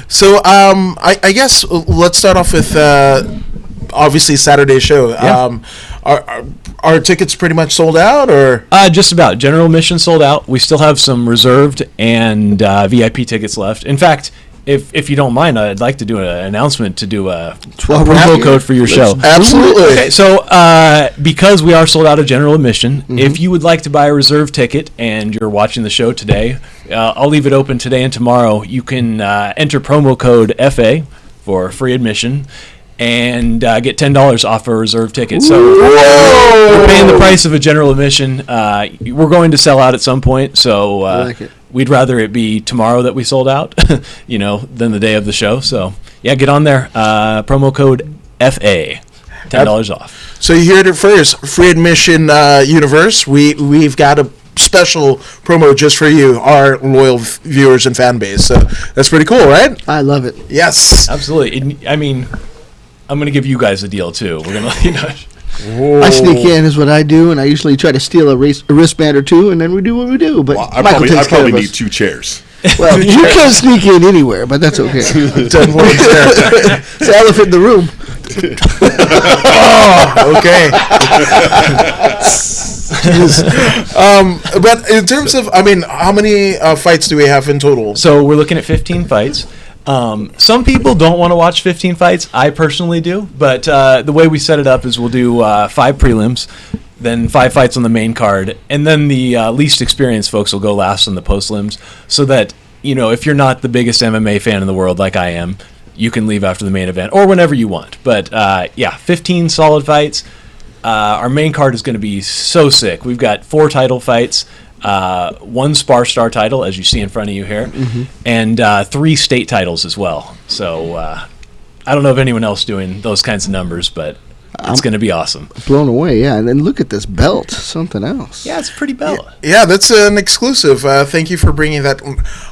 So I guess let's start off with obviously Saturday show. Yeah. Are tickets pretty much sold out, or Just about. General admission sold out. We still have some reserved and VIP tickets left. In fact, if you don't mind, I'd like to do an announcement to do a promo code for your show. Absolutely. Okay, so because we are sold out of general admission, if you would like to buy a reserve ticket and you're watching the show today, I'll leave it open today and tomorrow. You can enter promo code FA for free admission and get $10 off a reserve ticket. So you're paying the price of a general admission. We're going to sell out at some point, so I like it. We'd rather it be tomorrow that we sold out, than the day of the show. So yeah, get on there. Promo code FA, $10 off. So you heard it first. Free admission universe. We've got a special promo just for you, our loyal viewers and fan base. So that's pretty cool, right? I love it. Yes, Absolutely. I'm going to give you guys a deal, too. We're going to let you know. I sneak in is what I do, and I usually try to steal a wristband or two, and then we do what we do. But Well, Michael takes I care probably of need us. 2 chairs. Well, you can sneak in anywhere, but that's okay. It's the elephant in the room. okay. But in terms of, how many fights do we have in total? So we're looking at 15 fights. Some people don't want to watch 15 fights. I personally do. But the way we set it up is we'll do 5 prelims, then 5 fights on the main card, and then the least experienced folks will go last on the post-lims, so that, if you're not the biggest MMA fan in the world like I am, you can leave after the main event or whenever you want. But 15 solid fights. Our main card is going to be so sick. We've got 4 title fights. 1 Spar Star title, as you see in front of you here, and 3 state titles as well. So I don't know of anyone else doing those kinds of numbers, but it's going to be awesome. Blown away, yeah. And then look at this belt, something else. Yeah, it's a pretty belt. Yeah, that's an exclusive. Thank you for bringing that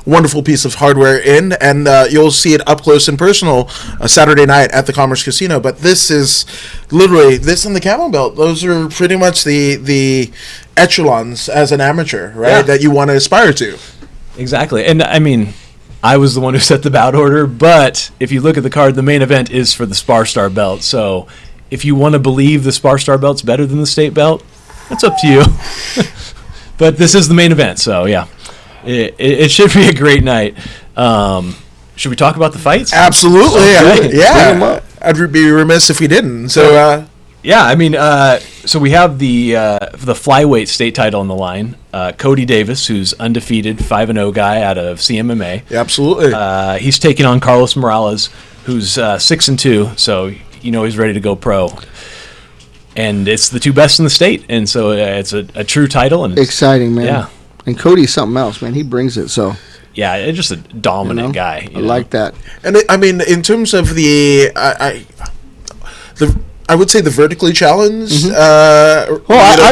wonderful piece of hardware in, and you'll see it up close and personal Saturday night at the Commerce Casino. But this is literally, this and the camel belt, those are pretty much the echelons as an amateur, right, Yeah. that you want to aspire to. Exactly. And I was the one who set the bout order, but if you look at the card, the main event is for the Spar Star belt. So if you want to believe the Spar Star belt's better than the state belt, that's up to you. But this is the main event, so yeah. It should be a great night. Should we talk about the fights? Absolutely. Okay. Yeah. I'd be remiss if we didn't. So, so we have the flyweight state title on the line. Cody Davis, who's undefeated, 5-0 guy out of CMMA. absolutely. He's taking on Carlos Morales, who's 6-2, so he's ready to go pro. And it's the 2 best in the state, and so it's a true title. And it's Exciting, man. Yeah. And Cody's something else, man. He brings it, so. Yeah, it's just a dominant guy. I like that. And in terms of I would say the vertically challenged. I'm in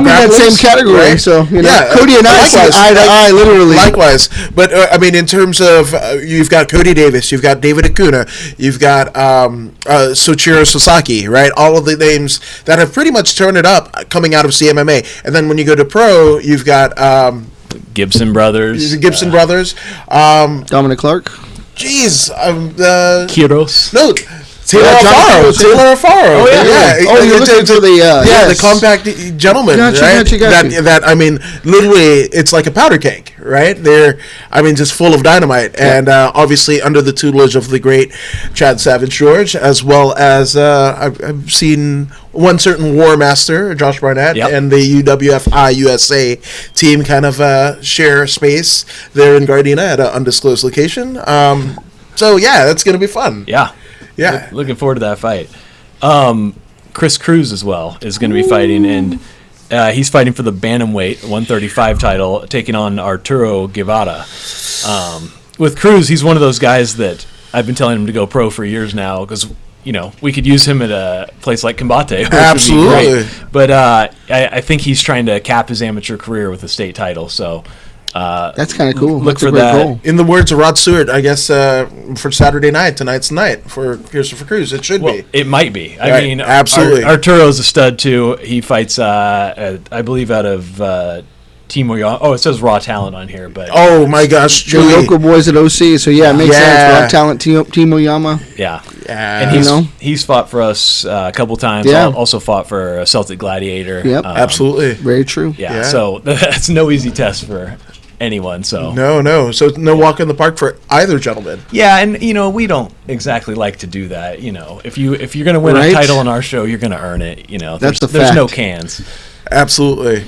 that same category, right? so Cody and I see eye to eye, literally. Likewise, but in terms of you've got Cody Davis, you've got David Acuna, you've got Soichiro Sasaki, right? All of the names that have pretty much turned it up coming out of CMMA, and then when you go to pro, you've got Gibson Brothers. Dominic Clark. Kiros. No. Taylor Alfaro. Oh, yeah. You're looking for the compact gentleman, Gotcha, right? gotcha. That literally, it's like a powder keg, right? They're, just full of dynamite, and obviously under the tutelage of the great Chad Savage George, as well as I've seen one certain War Master, Josh Barnett, and the UWFI USA team kind of share space there in Gardena at an undisclosed location. So yeah, that's gonna be fun. Yeah. Yeah. Looking forward to that fight. Chris Cruz as well is going to be fighting, and he's fighting for the bantamweight 135 title, taking on Arturo Guevara. With Cruz, he's one of those guys that I've been telling him to go pro for years now, because we could use him at a place like Combate, which Absolutely. would be great. But I think he's trying to cap his amateur career with a state title, so that's kind of cool. Look That's for a great that. goal. In the words of Rod Stewart, I guess for Saturday night, tonight's the night for Christopher Cruz. It should be. It might be. I Right, mean, absolutely. Arturo's a stud too. He fights, I believe, out of Timo Young. Oh, it says Raw Talent on here, but Oh my gosh, The Chewy. local boys at OC. So yeah, it makes Yeah. sense. Raw talent, Timo Yama. yeah. Yeah. And he's You know? he's fought for us a couple times. Yeah. Also fought for Celtic Gladiator. Yep. Absolutely. Very true. Yeah, Yeah. so that's no easy test for anyone. So No. So no walk in the park for either gentleman. yeah, and we don't exactly like to do that. If you're going to win Right. a title on our show, you're going to earn it. That's a there's no fact. cans. Absolutely.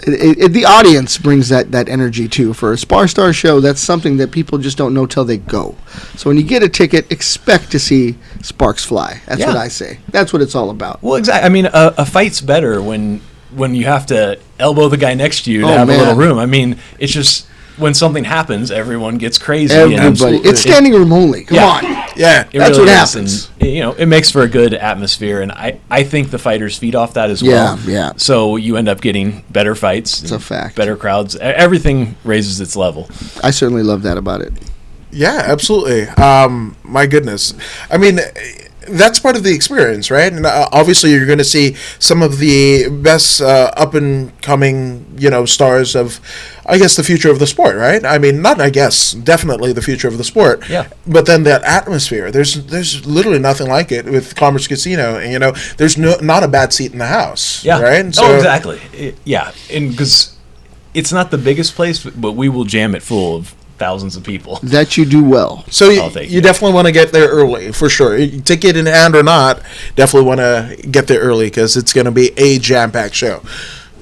The audience brings that energy too. For a Spar Star show, that's something that people just don't know till they go. So when you get a ticket, expect to see sparks fly. That's Yeah. what I say. That's what it's all about. Well, exactly. I mean, a fight's better when you have to elbow the guy next to you to Oh, have man. a little room. I mean, it's just when something happens, everyone gets crazy. Everybody, it's standing room only. Come Yeah. on. Yeah. It That's really what is, happens. And, it makes for a good atmosphere, and I think the fighters feed off that as well. Yeah. So you end up getting better fights. It's a fact. Better crowds. Everything raises its level. I certainly love that about it. Yeah, absolutely. My goodness. I mean, that's part of the experience, right? And obviously, you're going to see some of the best up and coming, stars of, I guess, the future of the sport, right? I mean, not I guess, definitely the future of the sport. Yeah. But then that atmosphere, there's literally nothing like it with Commerce Casino, and there's not a bad seat in the house. Yeah. Right. Exactly. Yeah, and because it's not the biggest place, but we will jam it full of thousands of people. That you do well. So I'll take you it. definitely want to get there early, for sure. Ticket in hand or not, definitely want to get there early because it's going to be a jam-packed show.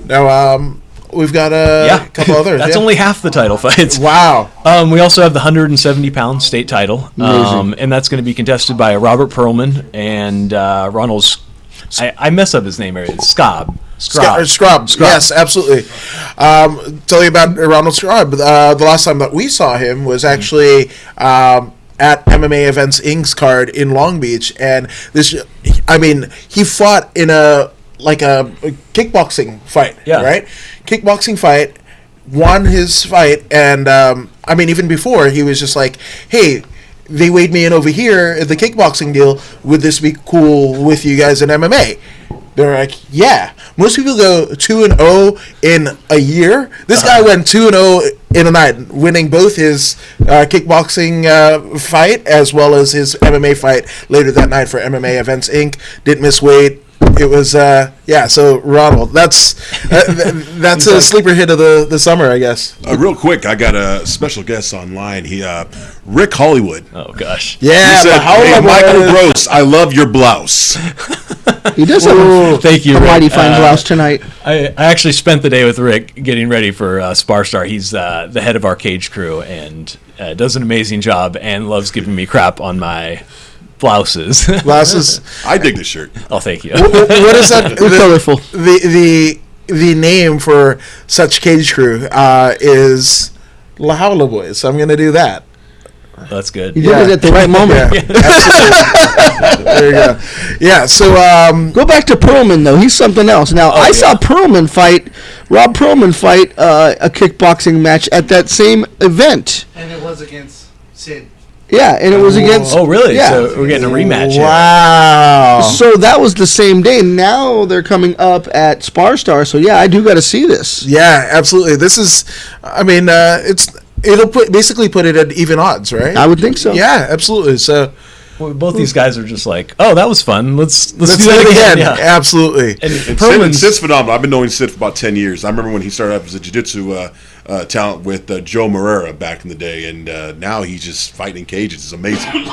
Now, we've got a couple others. That's only half the title fights. Wow. We also have the 170-pound state title, Amazing. and that's going to be contested by Robert Perlman and Ronald. I mess up his name. Scrobb. Scrub. Yes, absolutely. Tell you about Ronald Scrub. The last time that we saw him was actually at MMA Events Inc.'s card in Long Beach, and he fought in a kickboxing fight, right? Kickboxing fight, won his fight, and even before he was just like, hey, they weighed me in over here at the kickboxing deal. Would this be cool with you guys in MMA? They're like, yeah. Most people go 2-0 in a year. This guy went 2-0 in a night, winning both his kickboxing fight as well as his MMA fight later that night for MMA Events Inc. Didn't miss weight. It was So Ronald, that's a sleeper hit of the summer, I guess. Real quick, I got a special guest online. Rick Hollywood. Oh gosh. Yeah, He said, "Hey, Michael Gross, I love your blouse." He does have Thank you, a mighty Rick. fine blouse tonight. I actually spent the day with Rick getting ready for Spar Star. He's the head of our cage crew and does an amazing job and loves giving me crap on my blouses. Glasses. I dig the shirt. Oh, thank you. What is that? They're colorful. The name for such cage crew is La Howla Boys. So I'm going to do that. That's good. You did it at the right moment. Yeah, absolutely. There you go. Yeah, so Go back to Perlman, though. He's something else. Now, I saw Rob Perlman fight a kickboxing match at that same event. And it was against Sid. Yeah, and it was against... Oh, really? Yeah. So we're getting a rematch here. wow. So that was the same day. Now they're coming up at Spar Star. So, yeah, I do got to see this. Yeah, absolutely. This is, it'll basically put it at even odds, right? I would think so. Yeah, absolutely. So Well, both these guys are just like, oh, that was fun. Let's do do that it again. again. Yeah. Absolutely. And And Sid's phenomenal. I've been knowing Sid for about 10 years. I remember when he started up as a jiu-jitsu talent with Joe Moreira back in the day, and now he's just fighting in cages. It's amazing.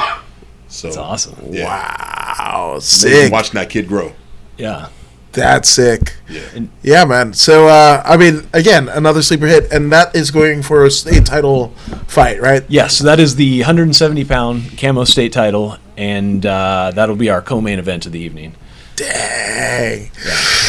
So That's awesome. Yeah. Wow, Amazing sick. watching that kid grow. Yeah. That's sick. Yeah. Yeah, man. So, again, another sleeper hit, and that is going for a state title fight, right? Yes, so that is the 170-pound camo state title, and that'll be our co-main event of the evening. Dang.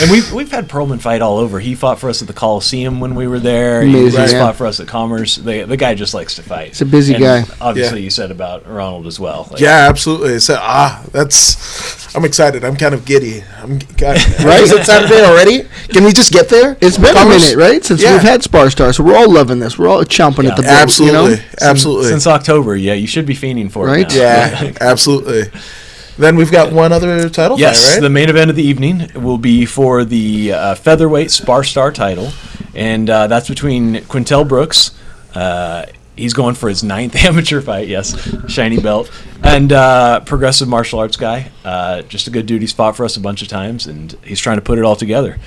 And we've had Perlman fight all over. He fought for us at the Coliseum when we were there. Amazing, He yeah. fought for us at Commerce. The guy just likes to fight. He's a busy And guy. Obviously, Yeah. you said about Ronald as well. Like, Yeah, absolutely. So, I'm excited. I'm kind of giddy. Right? Is it Saturday already? Can we just get there? It's been Commerce? a minute, right? Since Yeah. we've had Spar Star. So we're all loving this. We're all chomping at the bit. Absolutely. You know? Absolutely. Since October, yeah, you should be fiending for Right? it now. Yeah, absolutely. Then we've got one other title Yes, fight, right? the main event of the evening will be for the featherweight Spar Star title, and that's between Quintel Brooks. He's going for his 9th amateur fight, yes, shiny belt, and progressive martial arts guy. Just a good dude. He's fought for us a bunch of times, and he's trying to put it all together.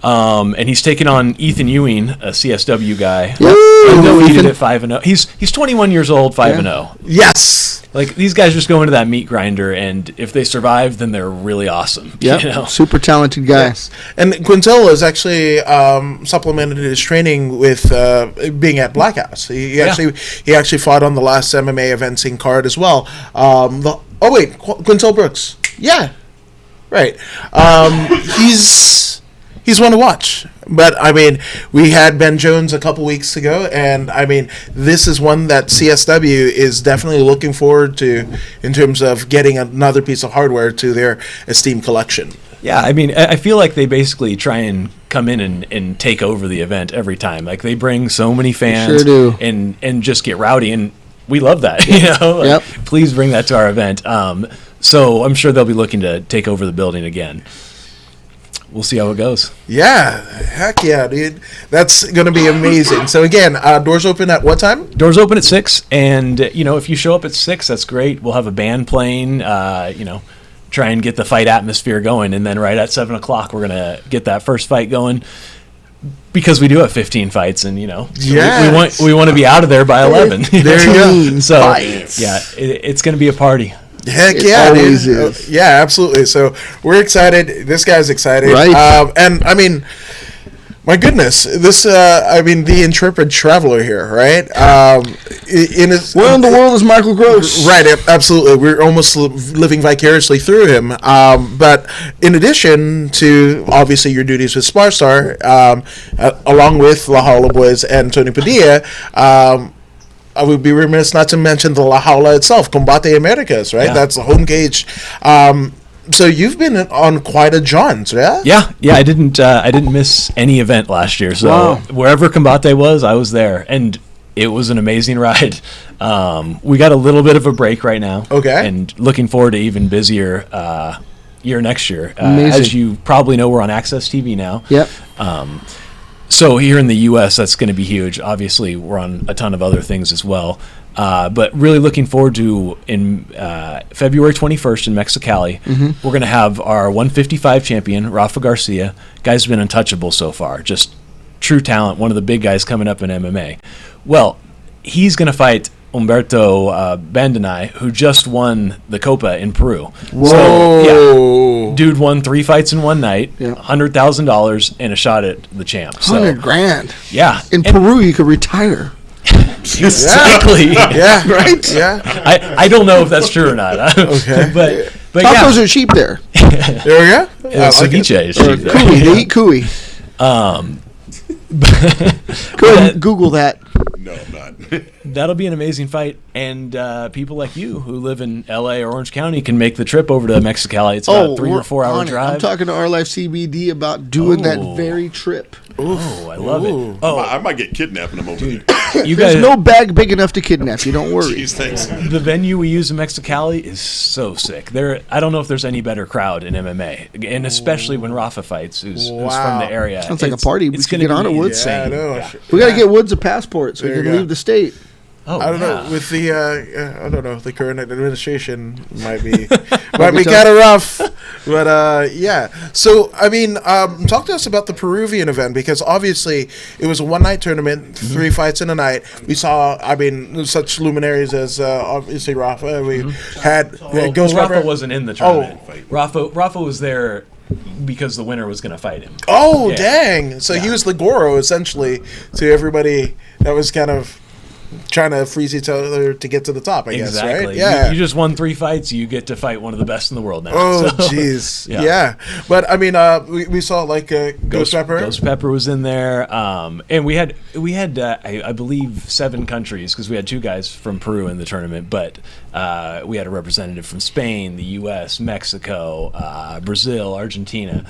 And he's taking on Ethan Ewing, a CSW guy. Undefeated at 5-0. He's 21 years old, 5-0. Yes. Like, these guys just go into that meat grinder, and if they survive, then they're really awesome. Yeah, super talented guy. Yes. And Quintel has actually supplemented his training with being at Black House. He actually fought on the last MMA eventing card as well. Quintel Brooks. Yeah, right. He's one to watch. But, I mean, we had Ben Jones a couple weeks ago, and, I mean, this is one that CSW is definitely looking forward to in terms of getting another piece of hardware to their esteemed collection. Yeah, I mean, I feel like they basically try and come in and take over the event every time. Like, they bring so many fans do. and just get rowdy, and we love that, Like, please bring that to our event. So I'm sure they'll be looking to take over the building again. We'll see how it goes. Yeah, heck yeah, dude. That's going to be amazing. So, again, doors open at what time? Doors open at 6, and, if you show up at 6, that's great. We'll have a band playing, try and get the fight atmosphere going, and then right at 7 o'clock, we're going to get that first fight going because we do have 15 fights, and, Yes. we want to be out of there by 11. There you go. So, Fights. yeah, it's going to be a party. Heck It yeah, always dude. is. Yeah, absolutely. So we're excited. This guy's excited. Right. And I mean, my goodness, this. The intrepid traveler here, right? Where in the world is Michael Gross? Right, absolutely. We're almost living vicariously through him. But in addition to obviously your duties with Spar Star, along with La Jaula Boys and Tony Padilla. I would be remiss not to mention the La Jaula itself, Combate Americas, right? Yeah. That's the home cage. So you've been on quite a jaunt, yeah? Yeah. I didn't miss any event last year. So Wow. wherever Combate was, I was there, and it was an amazing ride. We got a little bit of a break right now. Okay. And looking forward to even busier year next year. Amazing. As you probably know, we're on Access TV now. Yep. So here in the U.S., that's going to be huge. Obviously, we're on a ton of other things as well. But really looking forward to in February 21st in Mexicali, we're going to have our 155 champion, Rafa Garcia. Guy's been untouchable so far. Just true talent, one of the big guys coming up in MMA. Well, he's going to fight Humberto Bandanay, who just won the Copa in Peru. Whoa. So, yeah, dude won 3 fights in one night, Yeah. $100,000 and a shot at the champ. So, $100,000. yeah. In And- Peru, you could retire. Exactly. Yeah. Right? Yeah. I don't know if that's true or not. Okay. but Tacos yeah. are cheap there. There we go. Ceviche is cheap there. Cuy. They eat cuy. Go ahead and Google that. No, I'm not. That'll be an amazing fight, and people like you who live in L.A. or Orange County can make the trip over to Mexicali. It's about a 3 or 4 hour on it. drive. I'm talking to our Life CBD about doing that Oh. very trip. Oh, I love Ooh. it. Oh, I might get kidnapped when I'm over there. you There's guys, no bag big enough to kidnap you. Don't worry. Jeez, thanks. the venue we use in Mexicali is so sick. I don't know if there's any better crowd in MMA, and especially when Rafa fights, who's from Wow. the area. Sounds like a party. We It's should gonna get on be it, Woods. Yeah, I insane. know. Yeah. We got to get Woods a passport so There he you can go. leave the state. Oh, I don't know. yeah. With the, I don't know. The current administration might be Might be kind of rough, but yeah. So I mean, talk to us about the Peruvian event because obviously it was a one-night tournament, 3 fights in a night. We saw, I mean, such luminaries as obviously Rafa. We had Ghost Rafa Pepper. wasn't in the tournament. Rafa was there because the winner was going to fight him. Oh Yeah. dang! So he was the Goro essentially to everybody that was kind of trying to freeze each other to get to the top. I guess, Exactly. right? Yeah. You just won 3 fights. You get to fight one of the best in the world now. Oh, So, jeez. yeah. Yeah. But, I mean, we saw, like, Ghost Pepper. Ghost Pepper was in there. And we had I believe 7 countries because we had 2 guys from Peru in the tournament. But we had a representative from Spain, the U.S., Mexico, Brazil, Argentina.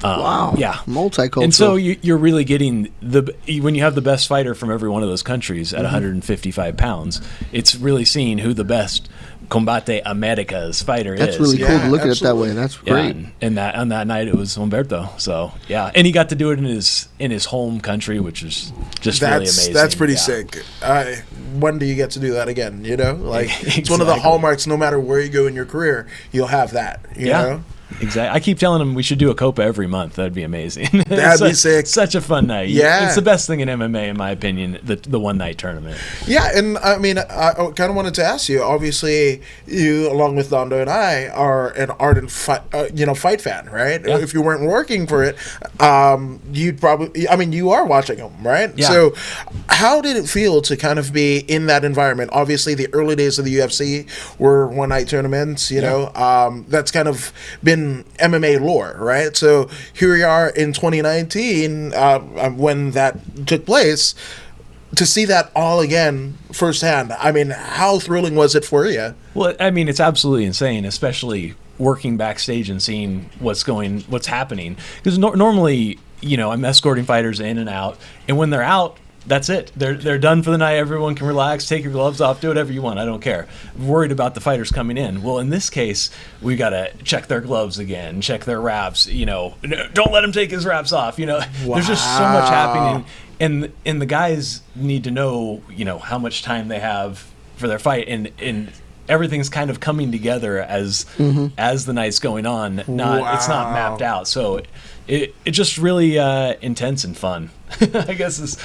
Wow. Yeah. Multicultural. And so you're really getting when you have the best fighter from every one of those countries at 155 pounds, it's really seeing who the best Combate Americas fighter That's is. really cool to look at it that absolutely. way. That's Yeah, great. and that on that night it was Humberto. So yeah, and he got to do it in his home country, which is just really amazing. That's pretty Yeah. sick. When do you get to do that again? You know, like it's one of the Exactly. hallmarks. No matter where you go in your career, you'll have that. You know? Exactly. I keep telling him we should do a Copa every month. That'd be amazing. That'd be sick. Such a fun night. Yeah. It's the best thing in MMA, in my opinion, the one night tournament. Yeah, and I mean, I kind of wanted to ask you. Obviously, you, along with Dondo and I, are an ardent fight fan, right? Yeah. If you weren't working for it, you'd probably. I mean, you are watching them, right? Yeah. So, how did it feel to kind of be in that environment? Obviously, the early days of the UFC were one night tournaments. You know, that's kind of been MMA lore, right? So here we are in 2019 when that took place. To see that all again firsthand, I mean, how thrilling was it for you? Well, I mean, it's absolutely insane, especially working backstage and seeing what's happening. Because normally, I'm escorting fighters in and out, and when they're out, that's it. They're done for the night. Everyone can relax, take your gloves off, do whatever you want. I don't care. I'm worried about the fighters coming in. Well, in this case, we got to check their gloves again, check their wraps. Don't let him take his wraps off. There's just so much happening, and the guys need to know, how much time they have for their fight, and everything's kind of coming together as the night's going on. It's not mapped out, so it's just really intense and fun. I guess is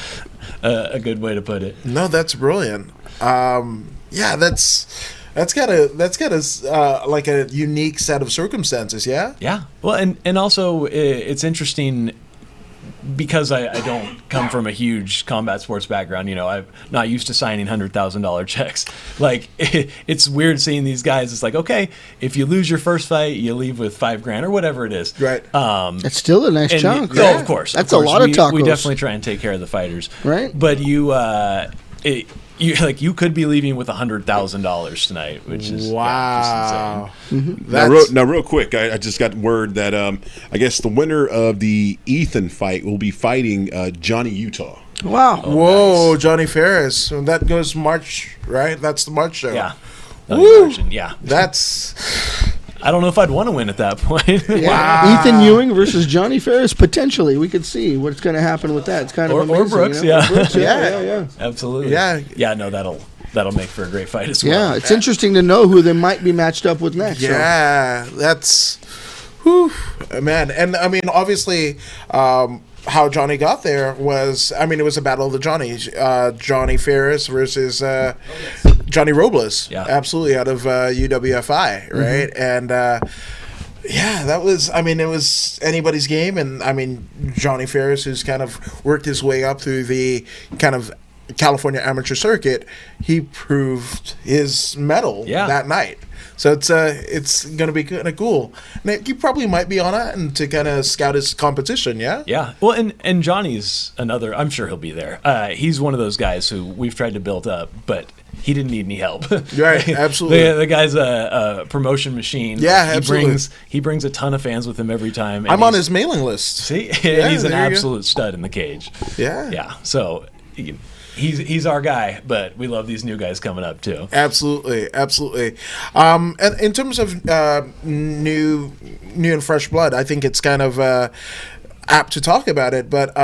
a good way to put it. No, that's brilliant. Yeah, that's got a like a unique set of circumstances. Yeah. Yeah. Well, and also it's interesting because I don't come from a huge combat sports background. I'm not used to signing $100,000 checks. Like it's weird seeing these guys. It's like, okay, if you lose your first fight, you leave with $5,000 or whatever it is. Right. It's still a nice chunk. Oh, right? of course. That's of course. a lot of tacos. We definitely try and take care of the fighters. Right. But you could be leaving with $100,000 tonight, which is Wow. just insane. Now, real quick, I just got word that I guess the winner of the Ethan fight will be fighting Johnny Utah. Wow. Whoa, Johnny Ferris. So that goes March, right? That's the March show. Yeah. Woo! Yeah. That's I don't know if I'd want to win at that point. Yeah. Ethan Ewing versus Johnny Ferris, potentially. We could see what's going to happen with that. It's kind of Or amazing. Brooks, you know? yeah. Brooks, Yeah. yeah. Absolutely. Yeah. Yeah, no, that'll make for a great fight as well. Yeah, it's interesting to know who they might be matched up with next. so. yeah. That's whew, man. And I mean, obviously, how Johnny got there was, I mean, it was a battle of the Johnnies. Johnny Ferris versus Johnny Robles. Yeah. Absolutely, out of UWFI, right? And yeah, that was, I mean, it was anybody's game. And I mean, Johnny Ferris, who's kind of worked his way up through the kind of California amateur circuit, he proved his mettle that night. So it's going to be kind of cool. Now, you probably might be on it and to kind of scout his competition, yeah? Yeah. Well, and Johnny's another, I'm sure he'll be there. He's one of those guys who we've tried to build up, but he didn't need any help. Right, absolutely. The guy's a promotion machine. Yeah, absolutely. He brings a ton of fans with him every time. and I'm on he's- his mailing list. See? Yeah, And he's an there you go. absolute stud in the cage. Yeah. Yeah. So he's our guy, but we love these new guys coming up too. Absolutely, absolutely. And in terms of new and fresh blood, I think it's kind of apt to talk about it. But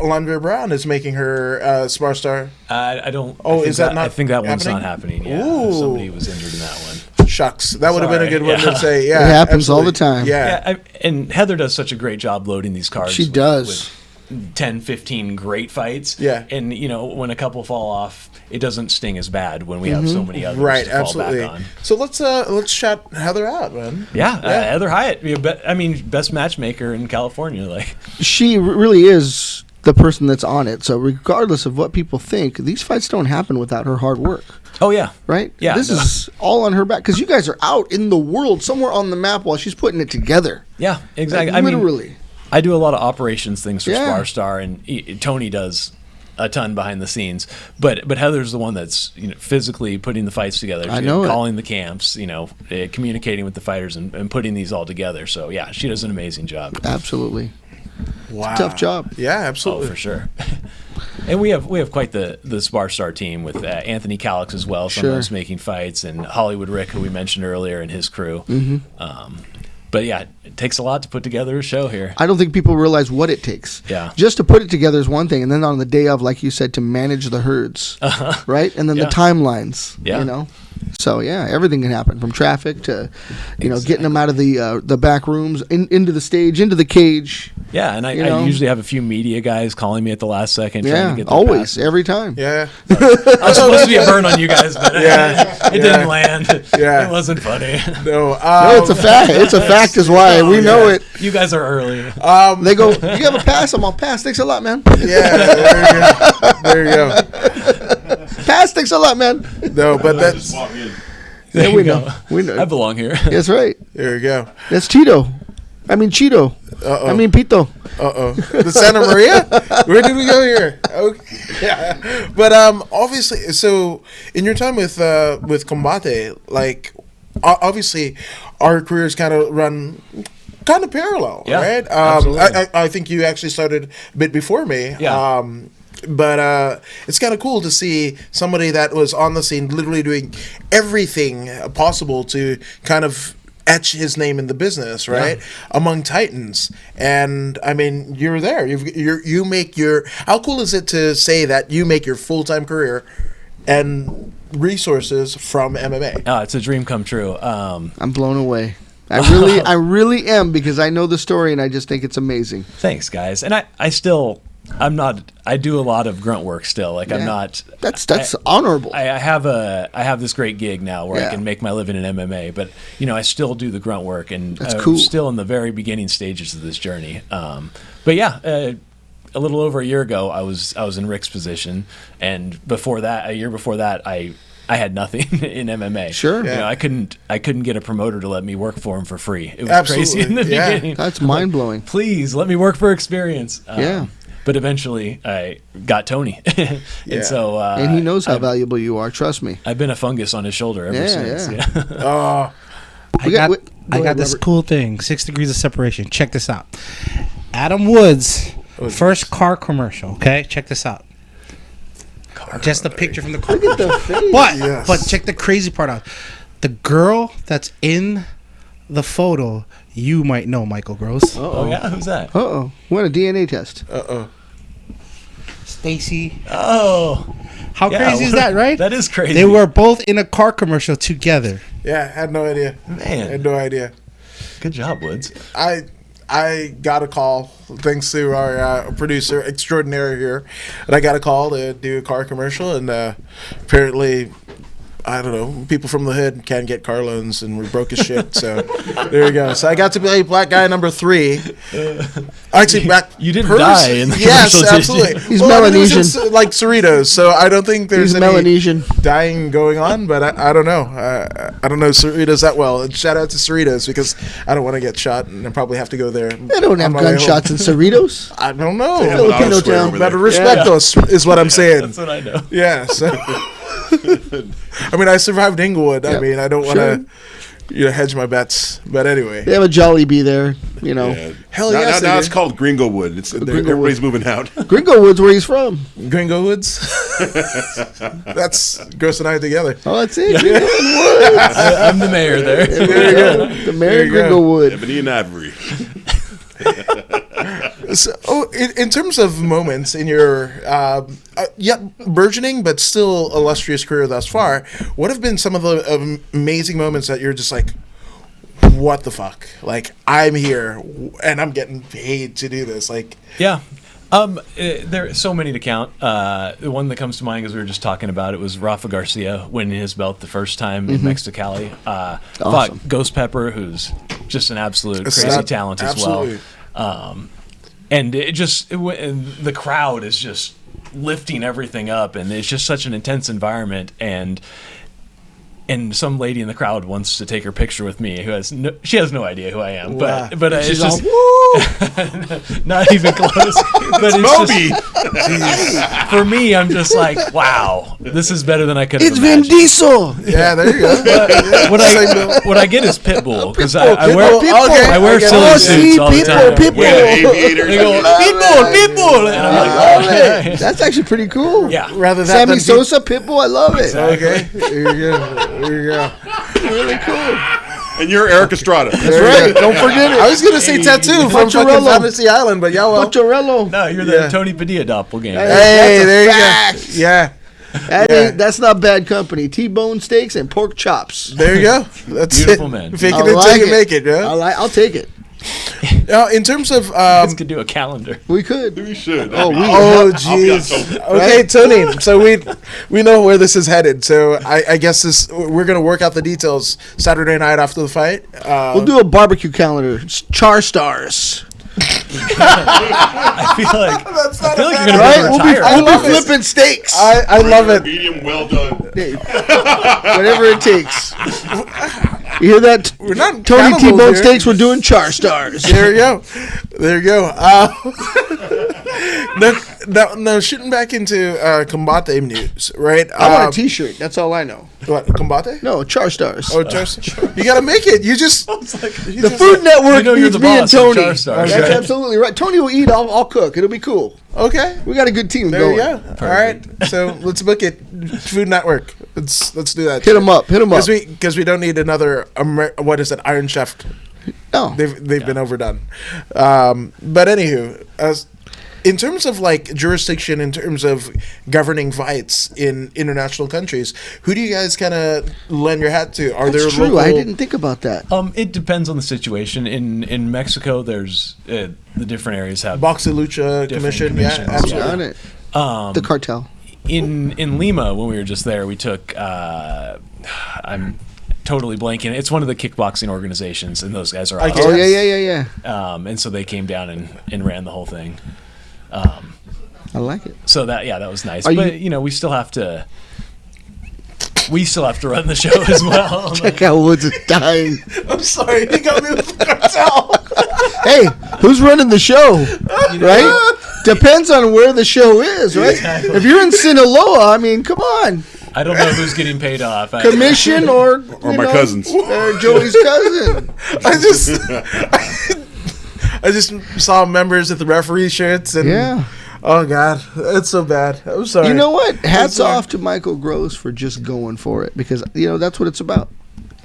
Landry Brown is making her Spar Star. I don't. Oh, I think is that not I think that one's not happening? happening. Yeah, Ooh. somebody was injured in that one. Shucks, that would have been a Sorry, good one yeah. to say. Yeah, It happens all the absolutely. time. Yeah, And Heather does such a great job loading these cards. She does. With 10, 15 great fights. Yeah. And, when a couple fall off, it doesn't sting as bad when we have so many others right, to fall absolutely. back on. So let's shout Heather out, man. Yeah, Heather Hyatt. Best matchmaker in California. Like, She really is the person that's on it. So regardless of what people think, these fights don't happen without her hard work. oh yeah, Right? Yeah, This no. is all on her back because you guys are out in the world somewhere on the map while she's putting it together. yeah, exactly. Like, literally. I do a lot of operations things for Yeah. Spar Star, and Tony does a ton behind the scenes. But Heather's the one that's physically putting the fights together. I know calling the camps, communicating with the fighters and putting these all together. So yeah, she does an amazing job. Absolutely. Wow. Tough job. Yeah, Oh, absolutely. for sure. And we have quite the Spar Star team with Anthony Calix as well, sometimes making fights, and Hollywood Rick, who we mentioned earlier, and his crew. But yeah, it takes a lot to put together a show here. I don't think people realize what it takes. Yeah. Just to put it together is one thing, and then on the day of, like you said, to manage the herds, right? And then the timelines, Yeah. So yeah, everything can happen from traffic to, getting them out of the back rooms, into the stage, into the cage. Yeah, and I usually have a few media guys calling me at the last second trying Yeah, to get their always, passes. every time. Yeah. I was supposed to be a burn on you guys, but it didn't land. Yeah. It wasn't funny. No, No, it's a fact. It's a fact is why. We know it. You guys are early. They go, you have a pass? I'm all, pass. Thanks a lot, man. yeah, there you go. Pass. Thanks a lot, man. No, but Just that's walk in. Yeah, There we you go. know. We know. I belong here. That's right. there you go. That's Cheeto. I mean Cheeto. I mean Pito. The Santa Maria? Where did we go here? Okay. Yeah. But obviously, so in your time with Combate, like obviously our careers kind of run kind of parallel, Yeah, right? absolutely. I think you actually started a bit before me. Yeah. But it's kind of cool to see somebody that was on the scene literally doing everything possible to kind of etch his name in the business, right? Among Titans. And I mean, you're there. You make your, how cool is it to say that you make your full-time career and resources from MMA? Oh, it's a dream come true. I'm blown away. I really am, because I know the story and I just think it's amazing. Thanks, guys. And I do a lot of grunt work still. Like I'm not. That's honorable. I have this great gig now where Yeah. I can make my living in MMA, but I still do the grunt work, and That's I'm cool. still in the very beginning stages of this journey. But yeah, a little over a year ago, I was in Rick's position, and before that, a year before that, I had nothing in MMA. Sure. Yeah. I couldn't get a promoter to let me work for him for free. It was Absolutely. crazy in the Yeah. beginning. That's mind blowing. Please let me work for experience. Yeah. But eventually, I got Tony, Yeah. and so And he knows how valuable you are. Trust me. I've been a fungus on his shoulder ever Yeah, since. yeah. Yeah. Oh, I We got, got- I go got ahead, this Robert. cool thing, 6 degrees of separation. Check this out. Adam Woods, first car commercial. Okay, check this out. Just a picture from the car. Look at the face. But Yes. but check the crazy part out. The girl that's in the photo, you might know, Michael Gross. Oh yeah, who's that? Uh-oh. What a DNA test. Stacy. Oh, How yeah, crazy is that, right? That is crazy. They were both in a car commercial together. yeah, had no idea. Man. Had no idea. Good job, Woods. I got a call thanks to our producer extraordinaire here, and I got a call to do a car commercial, and apparently, I don't know, people from the hood can't get car loans, and we broke his shit. So there you go. So I got to play black guy number 3. Actually, back You didn't die in the yes, commercial, did you? absolutely. He's I mean, it was Melanesian. in, like Cerritos, so I don't think there's He's any Melanesian. dying going on, but I don't know. I don't know Cerritos that well. And shout out to Cerritos, because I don't want to get shot, and I probably have to go there. They don't have on my way home. gunshots in Cerritos. I don't know. They have an Filipino auto square town. over Better there. respect us is what I'm saying. That's what I know. Yeah. So, I mean, I survived Inglewood. I Yep. mean, I don't want Sure. to, hedge my bets. But anyway, They have a Jollibee there, Yeah. Hell now, yes, now they it's do. called Gringowood. Everybody's moving out. Gringo Woods, where he's from. Gringo Woods. That's Gross and I together. Oh, that's it. Gringo Woods. I'm the mayor there. There you go. The mayor There of you go. Gringo Wood. Ebony and Ivory. So, in terms of moments in your, burgeoning but still illustrious career thus far, what have been some of the amazing moments that you're just like, what the fuck? Like, I'm here and I'm getting paid to do this. Like, Yeah. There are so many to count. The one that comes to mind, as we were just talking about, it was Rafa Garcia winning his belt the first time in Mexicali. Fought Ghost Pepper, who's just an absolute crazy stud. talent as Absolutely. well. And and the crowd is just lifting everything up, and it's just such an intense environment. And and some lady in the crowd wants to take her picture with me. She has no idea who I am, Wow. but it's She's just all, not even close. But it's just, for me, I'm just like, wow, this is better than I could have it's Vin imagined. Diesel. Yeah, there you go. What I get is Pitbull because I Pitbull, wear okay. I wear I get silly it. suits all the time. Pitbull. Yeah, aviators. They go, Pitbull, and I'm like, Love okay. it. That's actually pretty cool. Yeah. Rather that Sammy than Sosa, Pitbull, I love it. Okay, there you go. There you go. Really cool. And you're Eric Estrada. That's right. Don't forget it. I was gonna say tattoo from fucking Mozzarella. Fantasy Island, but yeah, well. Mozzarella. No, you're the Yeah. Tony Padilla doppelganger. Hey, Hey, That's a there you fact. go. Yeah, That's not bad company. T-bone steaks and pork chops. there you go. That's Beautiful it. man. Fake it I until like you it. make it. Yeah. I'll take it. Now, in terms of This could do a calendar. We could. We should. Oh, we- oh I'll be on jeez. top. Okay, Tony. So we know where this is headed. So I guess we're gonna work out the details Saturday night after the fight. We'll do a barbecue calendar. Char stars. I feel like you're gonna Right? be We'll retired. be flipping steaks. I love it. Medium, well done. Hey, whatever it takes. You hear that? We're not Tony cannibals T-bone here. steaks. We're doing char stars. There you go. There you go. Now, shooting back into Combate news, right? I want a T-shirt. That's all I know. What, Combate? No, char stars. Oh, just you gotta make it. You just The Food Network You know you're needs the me and boss of Tony. Char Stars, That's right? absolutely right. Tony will eat. I'll cook. It'll be cool. okay. We got a good team There going. you go. All right. So let's book it. Food Network. Let's do that. Hit 'em up. Hit 'em up. Because we don't need another. What is it? Iron Chef. No. They've been overdone. But anywho, in terms of like jurisdiction, in terms of governing fights in international countries, who do you guys kind of lend your hat to? Are That's there true. local? I didn't think about that. It depends on the situation. In Mexico, there's the different areas have Boxy Lucha different Commission. Yeah, commissions, absolutely. Got it. The cartel. in Lima when we were just there. We took I'm totally blanking. It's one of the kickboxing organizations, and those guys are awesome. Oh yeah. And so they came down and ran the whole thing. I like it. So that was nice. Are But we still have to run the show as well. Check out Woods is dying. I'm sorry, he got me with the cartel. Hey, who's running the show? Right? Depends on where the show is, right? Exactly. If you're in Sinaloa, I mean, come on. I don't know who's getting paid off. Commission or my cousins. Or Joey's cousin. I just saw members with the referee shirts and Yeah. oh god, it's so bad. I'm sorry. You know what? Hats sorry. off to Michael Gross for just going for it because that's what it's about.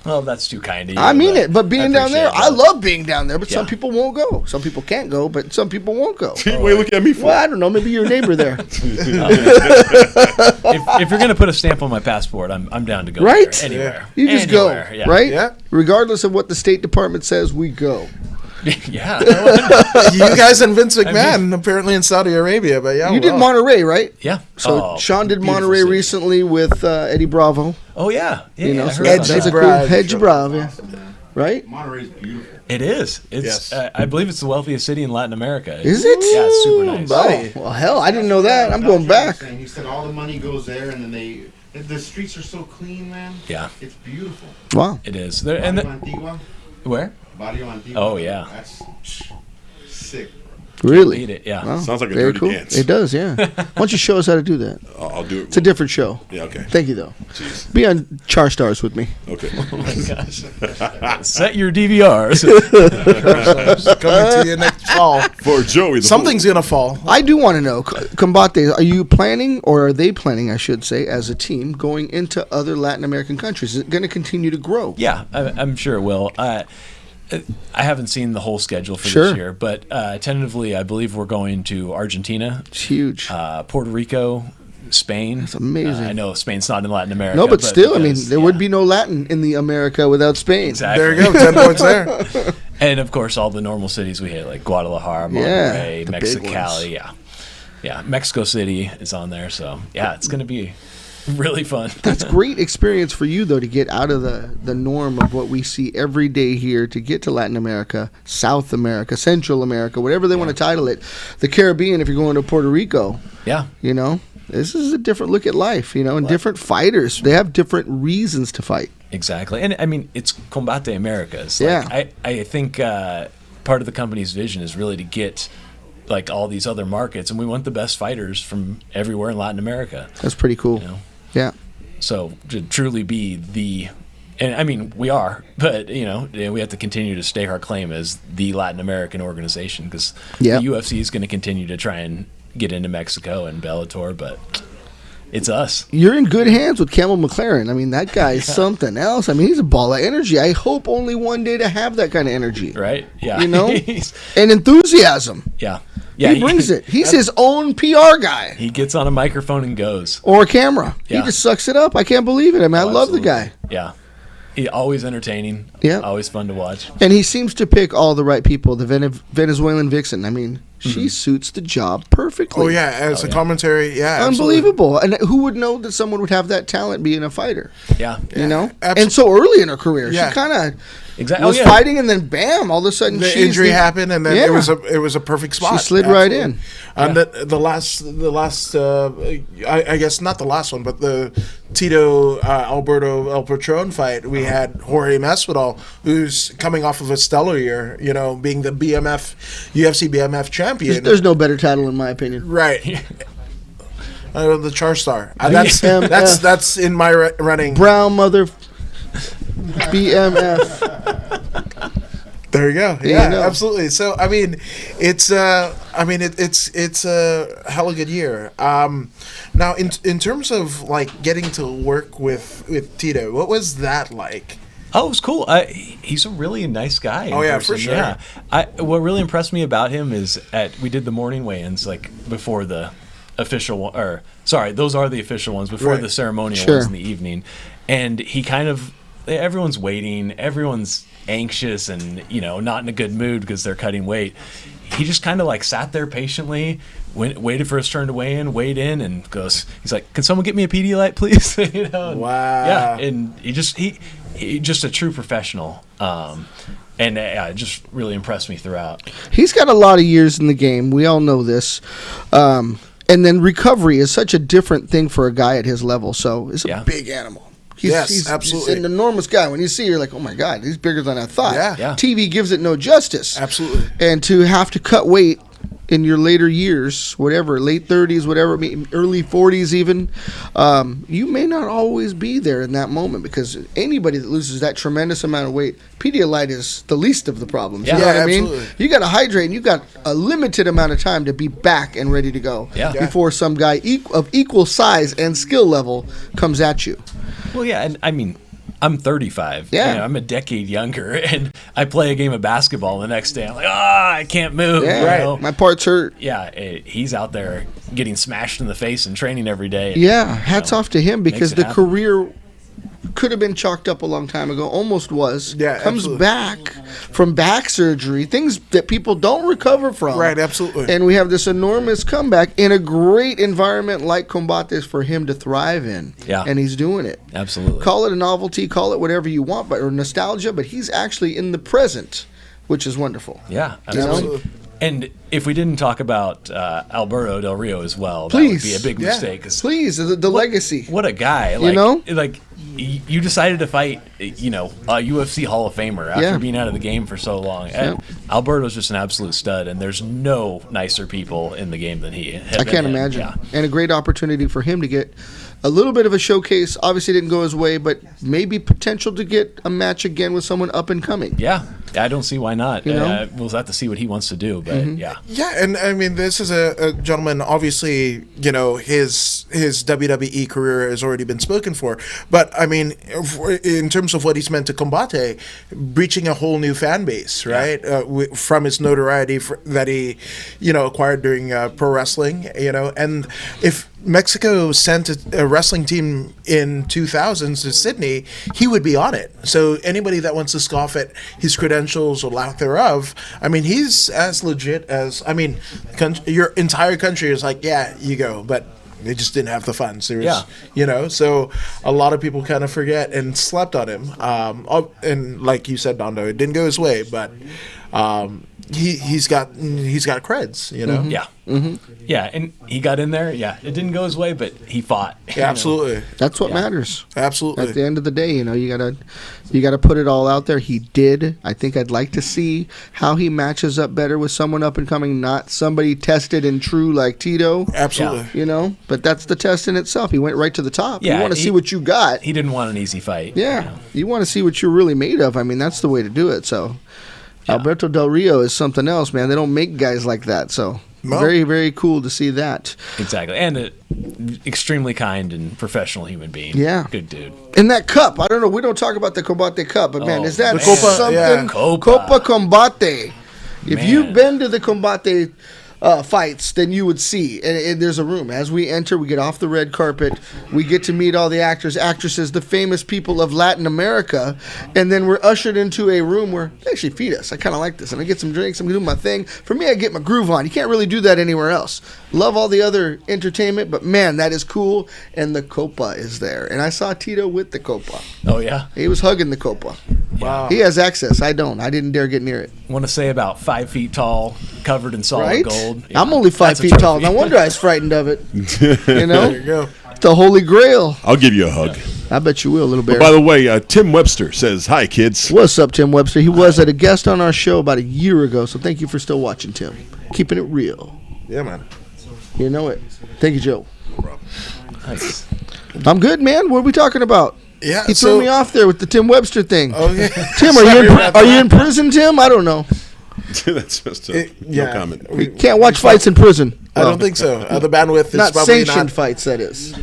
Well, that's too kind of you. I mean it, but being down there, I appreciate love being down there. But some Yeah. people won't go. Some people can't go, but some people won't go. What are you looking at me for? Well, I don't know. Maybe your neighbor there, if you're gonna put a stamp on my passport, I'm down to go Right? there, anywhere. you just Anywhere, go, yeah. right? Yeah. Regardless of what the State Department says, we go. Yeah. You guys and Vince McMahon apparently in Saudi Arabia, but yeah, You did well. Monterey, right? Yeah. So Oh, Sean did beautiful Monterey city. recently with Eddie Bravo. Oh yeah. Yeah. You know, I so heard Edge about that's that. a cool Bravo. Hedge Bravo, yeah. Right? Monterey's beautiful. It is. It's. Yes. I believe it's the wealthiest city in Latin America. Is it? Yeah, it's super nice. buddy. Oh, well, hell, I didn't know that. I'm going back. He said all the money goes there, and then the streets are so clean, man. Yeah, It's beautiful. Wow. it is. There and Barrio Antigua. where? Barrio Antigua. Oh, yeah. That's sick. Really? Eat it. Yeah. Wow. Sounds like a Very dirty cool. dance. It does, yeah. Why don't you show us how to do that? I'll do it. It's a different show. Yeah, okay. Thank you, though. Jeez. Be on Char Stars with me. Okay. Oh my gosh. Set your DVRs. Coming to you next fall. For Joey, the Something's gonna fall. I do want to know, Combate, are you planning, or are they planning, I should say, as a team, going into other Latin American countries? Is it going to continue to grow? Yeah, I'm sure it will. I haven't seen the whole schedule for Sure. this year, but tentatively, I believe we're going to Argentina, It's huge. Puerto Rico, Spain. That's amazing. I know Spain's not in Latin America. No, but still, I mean, because- there would be no Latin in the America without Spain. Exactly. There you go, 10 points there. And of course, all the normal cities we hit, like Guadalajara, Yeah, Monterrey, the big Mexicali. Yeah. Mexico City is on there. So yeah, it's going to be really fun. That's great experience for you, though, to get out of the norm of what we see every day here, to get to Latin America, South America, Central America, whatever they want to title it, the Caribbean. If you're going to Puerto Rico, Yeah. this is a different look at life, and different fighters, they have different reasons to fight. Exactly. And I mean, it's Combate Americas. Yeah. I think part of the company's vision is really to get like all these other markets, and we want the best fighters from everywhere in Latin America. That's pretty cool. You know? Yeah. So to truly be and I mean, we are, but we have to continue to stake our claim as the Latin American organization, because Yeah. the UFC is going to continue to try and get into Mexico and Bellator, but it's us. You're in good hands with Campbell McLaren. I mean, that guy is something else. I mean, he's a ball of energy. I hope only one day to have that kind of energy. Right? Yeah. You know? And enthusiasm. Yeah. He brings it. He's his own PR guy. He gets on a microphone and goes. Or a camera. Yeah. He just sucks it up. I can't believe it. I mean, I love the guy. Yeah. He always entertaining. Yeah. Always fun to watch. And he seems to pick all the right people. The Venezuelan vixen. I mean, she suits the job perfectly. Oh yeah, as a commentary, yeah, Unbelievable. And who would know that someone would have that talent being a fighter? Yeah. You know? absolutely. And so early in her career. Yeah. She kind of Exactly. was fighting, and then bam, all of a sudden The she's injury happened, and then Yeah. it was a perfect spot. She slid right in. And the last, I guess not the last one, but the Tito Alberto El Patron fight, we had Jorge Masvidal, who's coming off of a stellar year, being the UFC BMF champion. There's no better title in my opinion. Right. The Char Star. BMF. That's in my running. Brown mother BMF. There you go. There Yeah, you go. absolutely. So I mean, it's a hell of a good year. Now in terms of like getting to work with Tito, what was that like? Oh, it was cool. He's a really nice guy. Oh, yeah, for sure. Yeah. What really impressed me about him is we did the morning weigh-ins like before the official one, or sorry, those are the official ones before Right. the ceremonial Sure. ones in the evening, and he kind of everyone's waiting, everyone's anxious and not in a good mood because they're cutting weight. He just kind of like sat there patiently, waited for his turn to weighed in, and he's like, "Can someone get me a Pedialyte, please?" Wow. Yeah, and he just a true professional, and it just really impressed me throughout. He's got a lot of years in the game. We all know this. And then recovery is such a different thing for a guy at his level. So it's a big animal. He's absolutely. He's an enormous guy. When you see, you're like, oh my God, he's bigger than I thought. Yeah. TV gives it no justice. Absolutely. And to have to cut weight in your later years, whatever, late 30s, whatever, early 40s even, you may not always be there in that moment, because anybody that loses that tremendous amount of weight, Pedialyte is the least of the problems. Yeah. You know what Yeah, I mean? absolutely. You got to hydrate, and you got a limited amount of time to be back and ready to go before some guy of equal size and skill level comes at you. Well, yeah, and I mean, I'm 35. Yeah. I'm a decade younger, and I play a game of basketball the next day. I'm like, I can't move. Yeah, you know? my parts hurt. Yeah, he's out there getting smashed in the face and training every day. Yeah, hats off to him, because it the happen. career could have been chalked up a long time ago, almost was. Yeah, comes absolutely. back from back surgery, things that people don't recover from. Right, absolutely. And we have this enormous comeback in a great environment like Combates for him to thrive in. Yeah. And he's doing it. Absolutely. Call it a novelty, call it whatever you want, or nostalgia, but he's actually in the present, which is wonderful. Yeah, You know? absolutely. And if we didn't talk about Alberto Del Rio as well, Please. that would be a big Yeah. mistake. 'Cause Please, the legacy. what a guy! Like, you decided to fight, a UFC Hall of Famer after Yeah. being out of the game for so long. Yeah. Alberto's just an absolute stud, and there's no nicer people in the game than he. I can't imagine. Yeah. And a great opportunity for him to get a little bit of a showcase. Obviously didn't go his way, but maybe potential to get a match again with someone up and coming. Yeah, I don't see why not. You know? We'll have to see what he wants to do, but yeah. Yeah, and I mean, this is a gentleman. Obviously, his WWE career has already been spoken for. But I mean, in terms of what he's meant to Combate, reaching a whole new fan base, right? From his notoriety that he, acquired during pro wrestling, and if Mexico sent a wrestling team in 2000s to Sydney, he would be on it. So anybody that wants to scoff at his credentials or lack thereof, I mean, he's as legit as, your entire country is like, yeah, you go, but they just didn't have the funds. There was, so a lot of people kind of forget and slept on him. And like you said, Dondo, it didn't go his way, but he's got creds, you know. Yeah. Yeah, and he got in there. Yeah, it didn't go his way, but he fought. Yeah, absolutely, That's what matters. absolutely. At the end of the day, you gotta put it all out there. He did. I think I'd like to see how he matches up better with someone up and coming, not somebody tested and true like Tito. Absolutely. But that's the test in itself. He went right to the top. Yeah, you want to see what you got. He didn't want an easy fight. Yeah, you want to see what you're really made of. I mean, that's the way to do it. So, Alberto Del Rio is something else, man. They don't make guys like that. So, very, very cool to see that. Exactly, and an extremely kind and professional human being. Yeah. Good dude. In that cup, I don't know. We don't talk about the Combate Cup, but man, is that the Copa, something? yeah. Copa Combate. If Man. you've been to the Combate fights, then you would see. And there's a room. As we enter, we get off the red carpet. We get to meet all the actors, actresses, the famous people of Latin America. And then we're ushered into a room where they actually feed us. I kind of like this. I'm going to get some drinks. I'm going to do my thing. For me, I get my groove on. You can't really do that anywhere else. Love all the other entertainment, but man, that is cool. And the Copa is there. And I saw Tito with the Copa. Oh yeah. He was hugging the Copa. Wow. He has access. I don't. I didn't dare get near it. Want to say about 5 feet tall, covered in solid Right? gold. I'm only 5 That's a feet tall. trophy. No wonder I was frightened of it. You There know? you go. The Holy Grail. I'll give you a hug. I bet you will, little bear. By the way, Tim Webster says, "Hi, kids." What's up, Tim Webster? He was a guest on our show about a year ago, so thank you for still watching, Tim. Keeping it real. Yeah, man. You know it. Thank you, Joe. Nice. I'm good, man. What are we talking about? Yeah, He threw me off there with the Tim Webster thing. Okay. Tim, are you in prison, Tim? I don't know. That's just no comment. You can't watch fights in prison. I don't think so. The bandwidth is Not probably sanctioned not. fights, that is.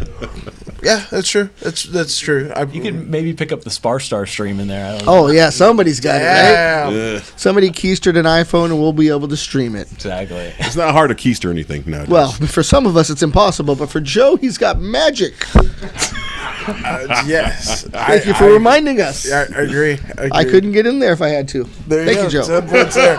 Yeah, that's true. That's true. You could maybe pick up the Spar Star stream in there. I don't know. Oh, yeah. Somebody's got it, right? Yeah. Somebody keistered an iPhone and we'll be able to stream it. Exactly. It's not hard to keister anything nowadays. Well, for some of us, it's impossible, but for Joe, he's got magic. Yes. Thank you for reminding us. I agree. I couldn't get in there if I had to. There Thank you you, go. Joe. 10 points there.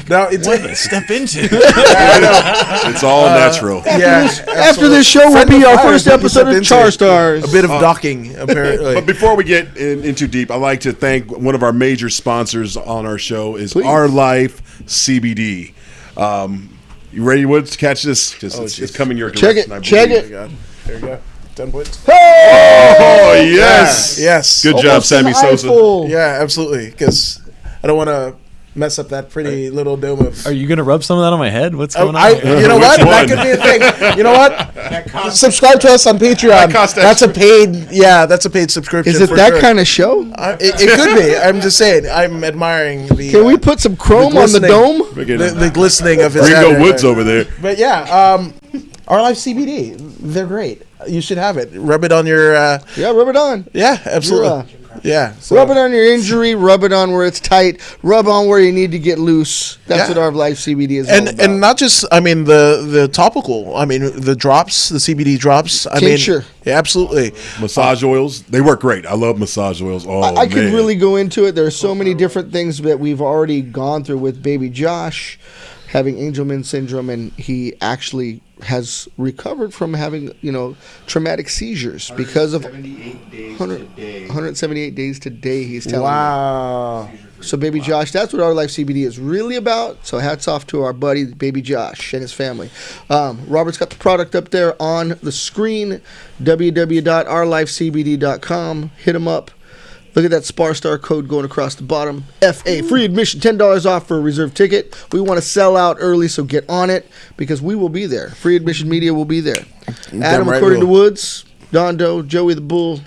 Now it's What to step into? it's all natural. yeah. After this show will be our first episode of Char Stars. A bit of docking, apparently. But before we get in too deep, I'd like to thank one of our major sponsors on our show is Please. Our Life CBD. You ready, Woods, to catch this? 'Cause it's coming your Check direction. it. Check Oh my it. God. There you go. 10 points. Oh, yes. Yes. Good job, Almost an Sammy Sosa. eyeful. Yeah, absolutely. Because I don't want to mess up that pretty little dome of. Are you gonna rub some of that on my head? What's going on? You know what? Which That one? could be a thing. You know what? Subscribe to us on Patreon. cost That's a paid. Yeah, that's a paid subscription. Is it for that sure. kind of show? It could be. I'm just saying. I'm admiring the. Can we put some chrome on the glistening- dome? the glistening of his Ringo head. Woods over there. But yeah, Our Life CBD. They're great. You should have it. Rub it on your. Yeah, rub it on. Yeah, absolutely. Yeah. So, Rub it on your injury. Rub it on where it's tight. Rub on where you need to get loose. That's Yeah. what our Life CBD is all about. and not just. I mean the topical. I mean the drops, the CBD drops. I Tincture. mean, yeah, absolutely. Massage oils, they work great. I love massage oils. Oh, I could man. really go into it. There are so many different things that we've already gone through with baby Josh having Angelman syndrome, and he actually has recovered from having, traumatic seizures because of 78 days 100 today. 178 days today, he's telling me. Wow. So baby Josh, that's what Our Life CBD is really about. So hats off to our buddy, baby Josh, and his family. Robert's got the product up there on the screen, www.ourlifecbd.com. Hit him up. Look at that Spar Star code going across the bottom. FA, free admission, $10 off for a reserved ticket. We want to sell out early, so get on it because we will be there. Free Admission Media will be there. Adam, right according to we will. Woods, Don Doe, Joey the Bull.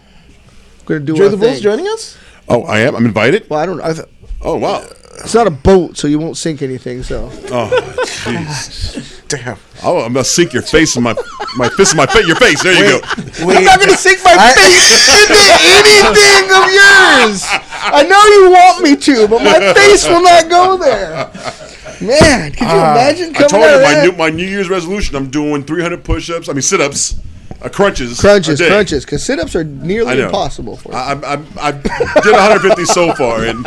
We're going to do Joey our the Bull's thing. joining us? Oh, I am? I'm invited? Well, I don't know. Oh, wow. It's not a boat, so you won't sink anything. So Oh, jeez. Damn. Oh, I'm going to sink your face in my fist in your face. There you go. I'm not going to sink my face into anything of yours. I know you want me to, but my face will not go there. Man, could you imagine I coming told out of you that? my New Year's resolution, I'm doing 300 push-ups. I mean, sit-ups, crunches. Crunches, a day. because sit-ups are I nearly know. impossible for you. I did 150 so far, and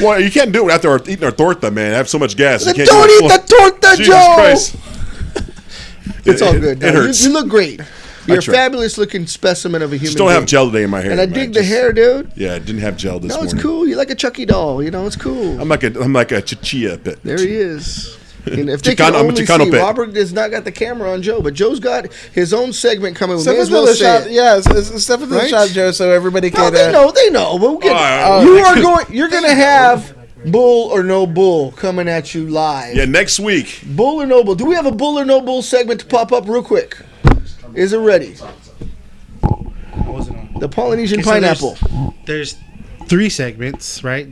well, you can't do it after eating our torta, man. I have so much gas. You can't Don't do eat it. the torta, Jesus Joe. Christ. It's all good. It No, hurts. You look great. You're a tried. fabulous looking specimen of a human Just don't being. have gel today in my hair. And I man. dig the Just- hair, dude. Yeah, I didn't have gel this No, morning. it's cool. You're like a Chucky doll. You know, it's cool. I'm like a chichilla bit. There he is. And if they can Chicano- I'm a only Chicano see, pet. Robert has not got the camera on Joe, but Joe's got his own segment coming. We Step may as into well the say shot, it. yeah. Step into the Right? shot, Joe, so everybody No, can. they know. They know. We'll get. All right. You're going to have bull or no bull coming at you live. Yeah, next week. Bull or no bull. Do we have a bull or no bull segment to pop up real quick? Is it ready? What was it on? The Polynesian Okay, so pineapple. There's 3 segments, right?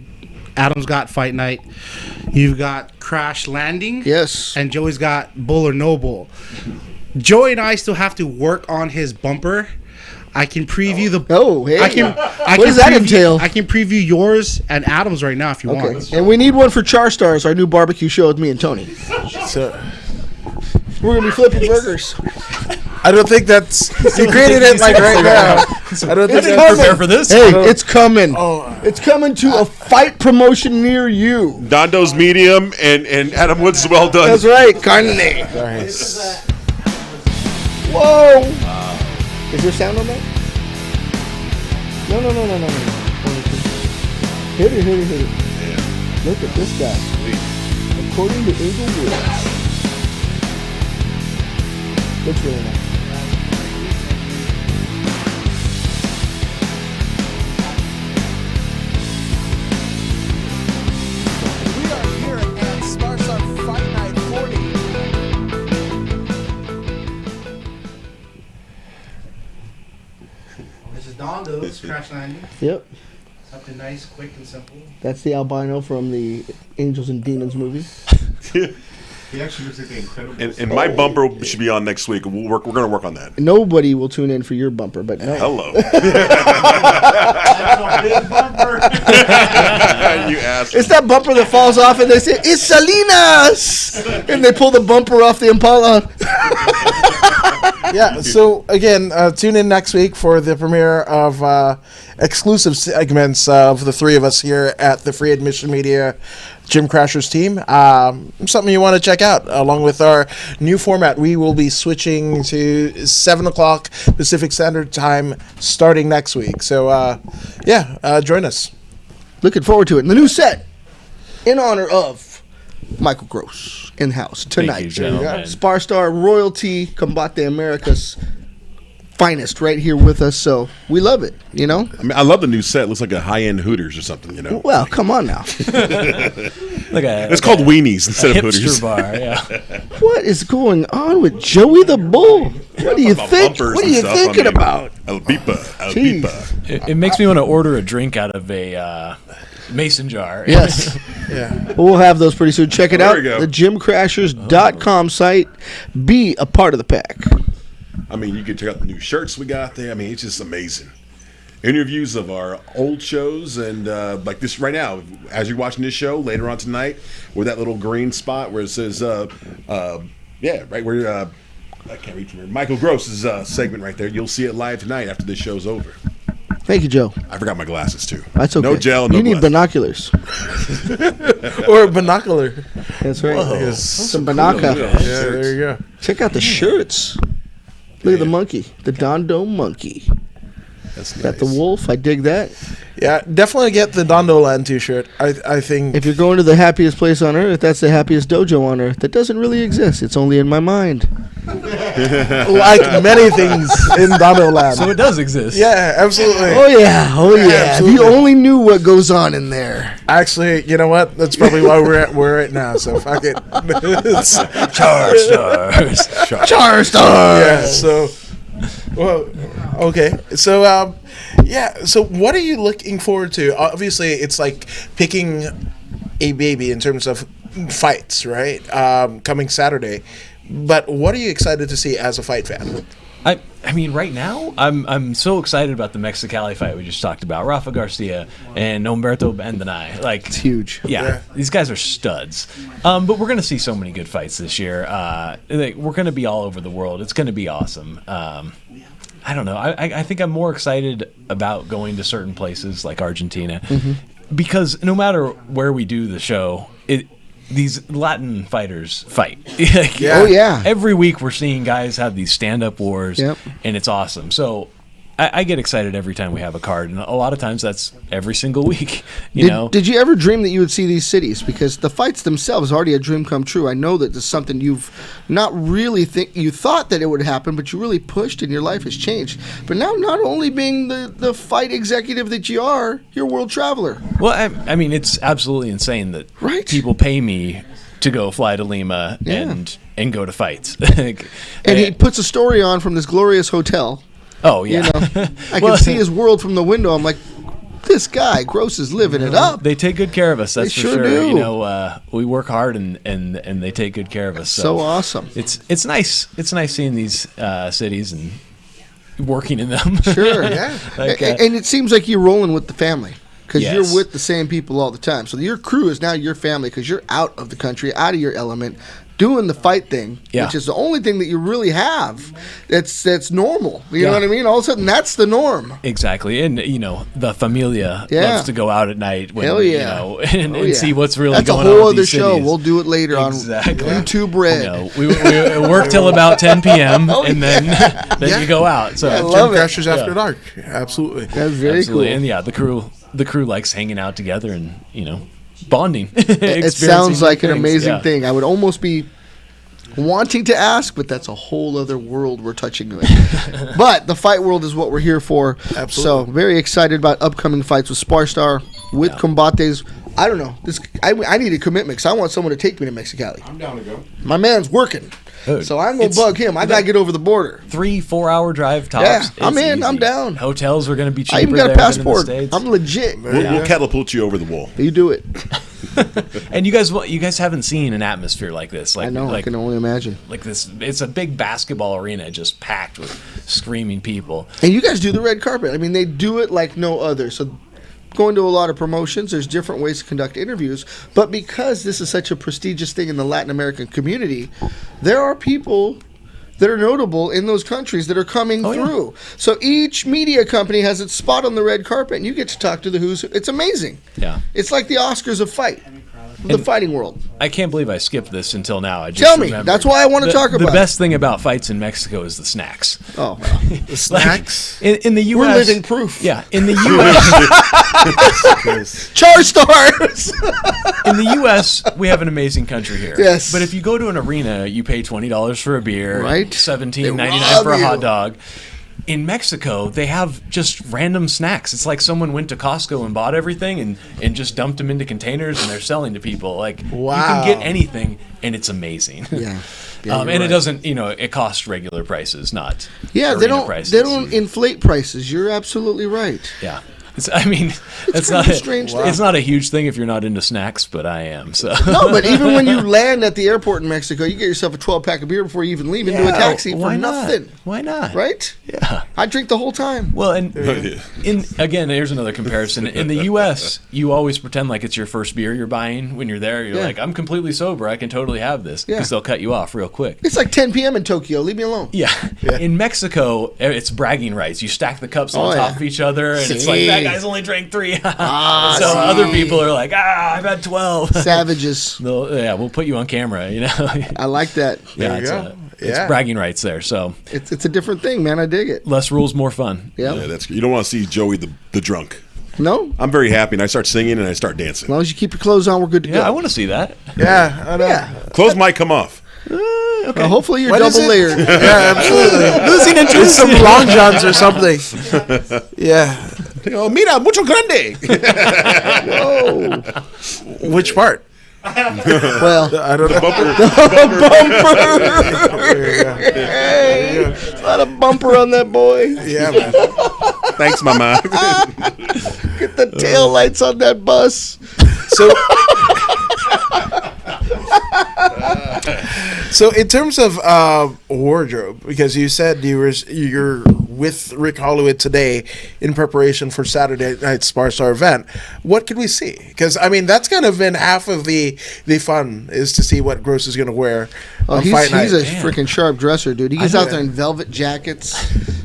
Adam's got Fight Night. You've got Crash Landing. Yes. And Joey's got Bull or No Bull. Joey and I still have to work on his bumper. I can preview the. Oh, hey. I can. What does that entail? I can preview yours and Adam's right now if you Okay. want. And we need one for Char Stars, our new barbecue show with me and Tony. So, We're going to be flipping burgers. I don't think that's. You created it like right now. I don't think It's that's. coming. Prepare for this. Hey, it's coming. Oh. It's coming to a fight promotion near you. Dondo's medium and Adam Woods is well done. That's right. Carne. Nice. Whoa. Is there sound on that? No. Hit it. Look at this guy. According to Eagle Woods. Looks really nice. We are here at Spar Fight Night 40. This is Dondo's Crash Landing. Yep. Something nice, quick, and simple. That's the albino from the Angels and Demons movie. He actually looks like the Incredible. And my bumper should be on next week. We're going to work on that. Nobody will tune in for your bumper, but no. Hello. You ass. It's that bumper that falls off and they say, "It's Salinas!" And they pull the bumper off the Impala. Yeah, so again, tune in next week for the premiere of exclusive segments of the 3 of us here at the Free Admission Media Gym Crashers team. Something you want to check out, along with our new format. We will be switching to 7 o'clock Pacific Standard Time starting next week. So, join us. Looking forward to it. And the new set, in honor of Michael Gross, in house tonight. you, gentlemen. Spar Star royalty, Combate America's finest, right here with us. So we love it. You know. I mean, I love the new set. It looks like a high-end Hooters or something, you know. Well, come on now. It's called Weenies instead of hipster Hooters. bar. Yeah. What is going on with Joey the Bull? What do you About think? bumpers What are and you stuff, thinking I mean, about? El Pipa. Jeez. It makes me want to order a drink out of a mason jar. Yes. Yeah. We'll have those pretty soon. Check it There out. we go. The gymcrashers.com site. Be a part of the pack. I mean, you can check out the new shirts we got there. I mean, it's just amazing. Interviews of our old shows and like this right now, as you're watching this show later on tonight, with that little green spot where it says, right where I can't read from here. Michael Gross's segment right there. You'll see it live tonight after this show's over. Thank you, Joe. I forgot my glasses too. That's okay. No gel, no You need glasses. binoculars. Or a binocular. That's right. Whoa. Some banaka. Yeah, there you go. Check out the shirts. Look at the monkey. The Dondo monkey. That's nice. Got the wolf. I dig that. Yeah, definitely get the Dondo Land t-shirt. I think. If you're going to the happiest place on earth, that's the happiest dojo on earth. That doesn't really exist. It's only in my mind. like many things in Dondo Land. So it does exist. Yeah, absolutely. Oh yeah. Oh yeah. If absolutely. you only knew what goes on in there. Actually, you know what? That's probably why we're at now. So fuck it. Char stars. Char Star. Yeah. So, well, okay. So, So, what are you looking forward to? Obviously, it's like picking a baby in terms of fights, right? Coming Saturday. But what are you excited to see as a fight fan? I mean, right now, I'm so excited about the Mexicali fight we just talked about. Rafa Garcia and Humberto Bandenay. Like, It's huge. yeah, these guys are studs. But we're going to see so many good fights this year. We're going to be all over the world. It's going to be awesome. I don't know. I think I'm more excited about going to certain places like Argentina because no matter where we do the show, these Latin fighters fight. Yeah. Oh, yeah. Every week we're seeing guys have these stand-up wars, Yep. and it's awesome. So I get excited every time we have a card, and a lot of times that's every single week. You know, Did you ever dream that you would see these cities? Because the fights themselves are already a dream come true. I know that this is something you've not really you thought that it would happen, but you really pushed and your life has changed. But now, not only being the fight executive that you are, you're a world traveler. well, I mean, it's absolutely insane that Right. people pay me to go fly to Lima Yeah. and go to fights. And he puts a story on from this glorious hotel. oh You yeah, know, I Well, can see his world from the window. I'm like, this guy, Gross, is living it up. They take good care of us. That's They for sure sure. do. You know, we work hard and they take good care of us. So awesome. It's nice. It's nice seeing these cities and working in them. Sure. Yeah. Like, And it seems like you're rolling with the family because Yes. you're with the same people all the time. So your crew is now your family because you're out of the country, out of your element, doing the fight thing, Yeah. which is the only thing that you really have that's normal. You know Yeah. what I mean? All of a sudden, that's the norm. Exactly, and you know the familia Yeah. loves to go out at night when Hell yeah. you know and, Oh, and yeah. see what's really That's going a on. whole with other these show. cities. We'll do it later Exactly. on YouTube Red. You know, we work till about 10 p.m. Oh, and then Yeah. you go out. So I Gym love it. Crashers After Dark. Absolutely. That's very absolutely, cool. and yeah, the crew likes hanging out together and bonding. It sounds like an amazing thing. I would almost be wanting to ask, but that's a whole other world we're touching with. But the fight world is what we're here for. Absolutely. So very excited about upcoming fights with Spar Star, with Combates. I don't know. I need a commitment because I want someone to take me to Mexicali. I'm down to go. My man's working. Dude, So I'm going to it's- bug him. I got to get over the border. 3-4 hour drive tops. Yeah, I'm It's in, I'm easy. down. Hotels are going to be cheaper. I even got a there than in the passport. States. I'm legit. We'll catapult you over the wall. You do it. And you guys haven't seen an atmosphere like this. Like, I know. I Like, can only imagine. like this, it's a big basketball arena just packed with screaming people. And you guys do the red carpet. I mean, they do it like no other. So going to a lot of promotions, there's different ways to conduct interviews. But because this is such a prestigious thing in the Latin American community, there are people that are notable in those countries that are coming Oh, yeah. through. So each media company has its spot on the red carpet, and you get to talk to the who's. It's amazing. Yeah. It's like the Oscars of fight, the fighting world. I can't believe I skipped this until now. I just Tell me. remembered. That's why I want to talk The about best thing about fights in Mexico is the snacks. Oh, The snacks. In the U.S. we're living proof. Yeah, in the U.S. Char stars. in the U.S. we have an amazing country here. Yes. But if you go to an arena, you pay $20 for a beer, Right. $17.99 for a rob hot you. dog. In Mexico, they have just random snacks. It's like someone went to Costco and bought everything and just dumped them into containers and they're selling to people. Like you Wow. can get anything and it's amazing. Yeah. Yeah, And you're it right. doesn't, it costs regular prices, not Yeah, arena prices. they don't inflate prices. You're absolutely right. Yeah. It's kind not of a strange thing. It's not a huge thing if you're not into snacks, but I am. So No, but even when you land at the airport in Mexico, you get yourself a 12-pack of beer before you even leave into a taxi for why not? nothing. Why not? Right? Yeah. I drink the whole time. Well, and again, here's another comparison. In the U.S., you always pretend like it's your first beer you're buying when you're there. You're Yeah. like, I'm completely sober. I can totally have this Yeah. because they'll cut you off real quick. It's like 10 p.m. in Tokyo. Leave me alone. Yeah. In Mexico, it's bragging rights. You stack the cups on Oh, top yeah. of each other, and it's See. like, that guy's only drank 3. So see. other people are like, I've had 12. Savages. We'll put you on camera, I like that. Yeah, you it's, go. it's Yeah. bragging rights there. So It's a different thing, man. I dig it. less rules, more fun. Yeah. Yeah, that's you don't want to see Joey the drunk. No? I'm very happy, and I start singing and I start As dancing. long as you keep your clothes on, we're good to Yeah, go. I want to see that. Yeah, I know. Yeah. Clothes might come off. Well, hopefully you're What is double it? layered. Yeah, absolutely. Losing interest. Some long johns or something. Yeah. Oh, mira, mucho grande. Whoa. Which part? Well, I don't know. hey, a lot of bumper on that boy. Yeah, man. Thanks, mama. Get the tail lights on that bus. So, so in terms of wardrobe, because you said you're with Rick Holloway today in preparation for Saturday night's Spar Star event, what could we see? Because I mean, that's kind of been half of the fun is to see what Gross is going to wear Oh, on he's fight night. a freaking sharp dresser, dude. He gets know out that. there in velvet jackets.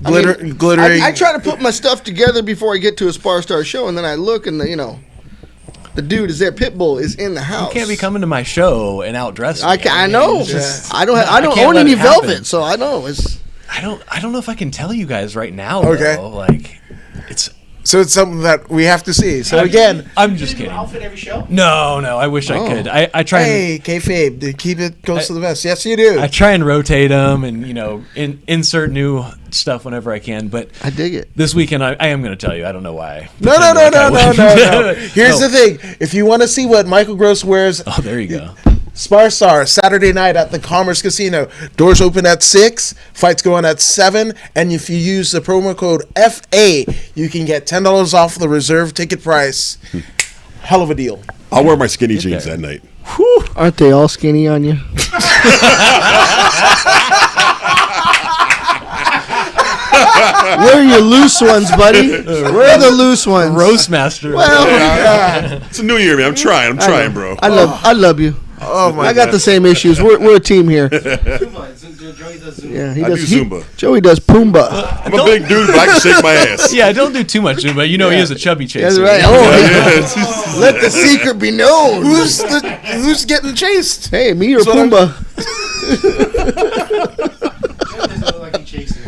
Glittering. I try to put my stuff together before I get to a Spar Star show, and then I look and The dude is there. Pitbull is in the house. You can't be coming to my show and outdress me. I know. It's just- I don't can't own let any it happen. velvet, so I know it's. I don't know if I can tell you guys right now. Okay. Though. Like, it's. So it's something that we have to see. So again, I'm just kidding. Outfit every show. No, I wish I could. I try. hey, kayfabe, to keep it close to the vest. Yes, you do. I try and rotate them, and insert new stuff whenever I can. But I dig it. this weekend, I am going to tell you. I don't know why. No. Here's the thing. If you want to see what Michael Gross wears, Oh, there you go. Spar Saturday night at the Commerce Casino. Doors open at 6. Fights go on at 7. And if you use the promo code FA, you can get $10 off the reserve ticket price. Hell of a deal. I'll wear my skinny jeans there. that night. Aren't they all skinny on you? Where are your loose ones, buddy? Where are the loose ones? Roast master. Well, It's a new year, man. I'm trying, bro. I love you. Oh my I got the same issues. We're a team here. Zumba. Joey does Zumba. Yeah, he I does. do Zumba. Joey does Pumbaa. I'm a big dude, but I can shake my ass. Yeah, don't do too much, but you know he is a chubby chaser. That's right. Oh, Yes. let the secret be known. Who's getting chased? Hey, me or So I'm- Pumbaa? Joey doesn't look like he chases.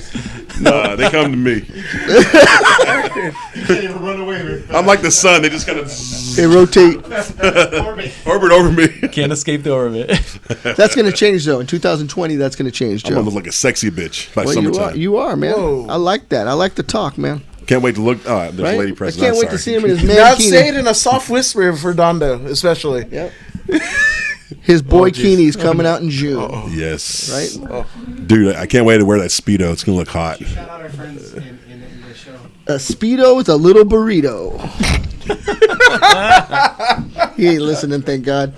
Nah, they come to me. You can't even run away with it. I'm like the sun. They just kind of They rotate. orbit over me. Can't escape the orbit. That's going to change, though. In 2020, that's going to change, I'm gonna Joe. look like a sexy bitch by Well, summertime. you are, man. Whoa. I like that. I like the talk, man. Can't wait to look. There's Right? a lady I present. can't I'm wait to sorry. see him in his Now say mankini. it in a soft whisper for Dondo, especially. Yep. His boy Keeney's coming out in June. Yes. Right? Dude, I can't wait to wear that Speedo. It's going to look hot. Shout out our friends in the show. A Speedo with a little burrito. He ain't listening, thank God.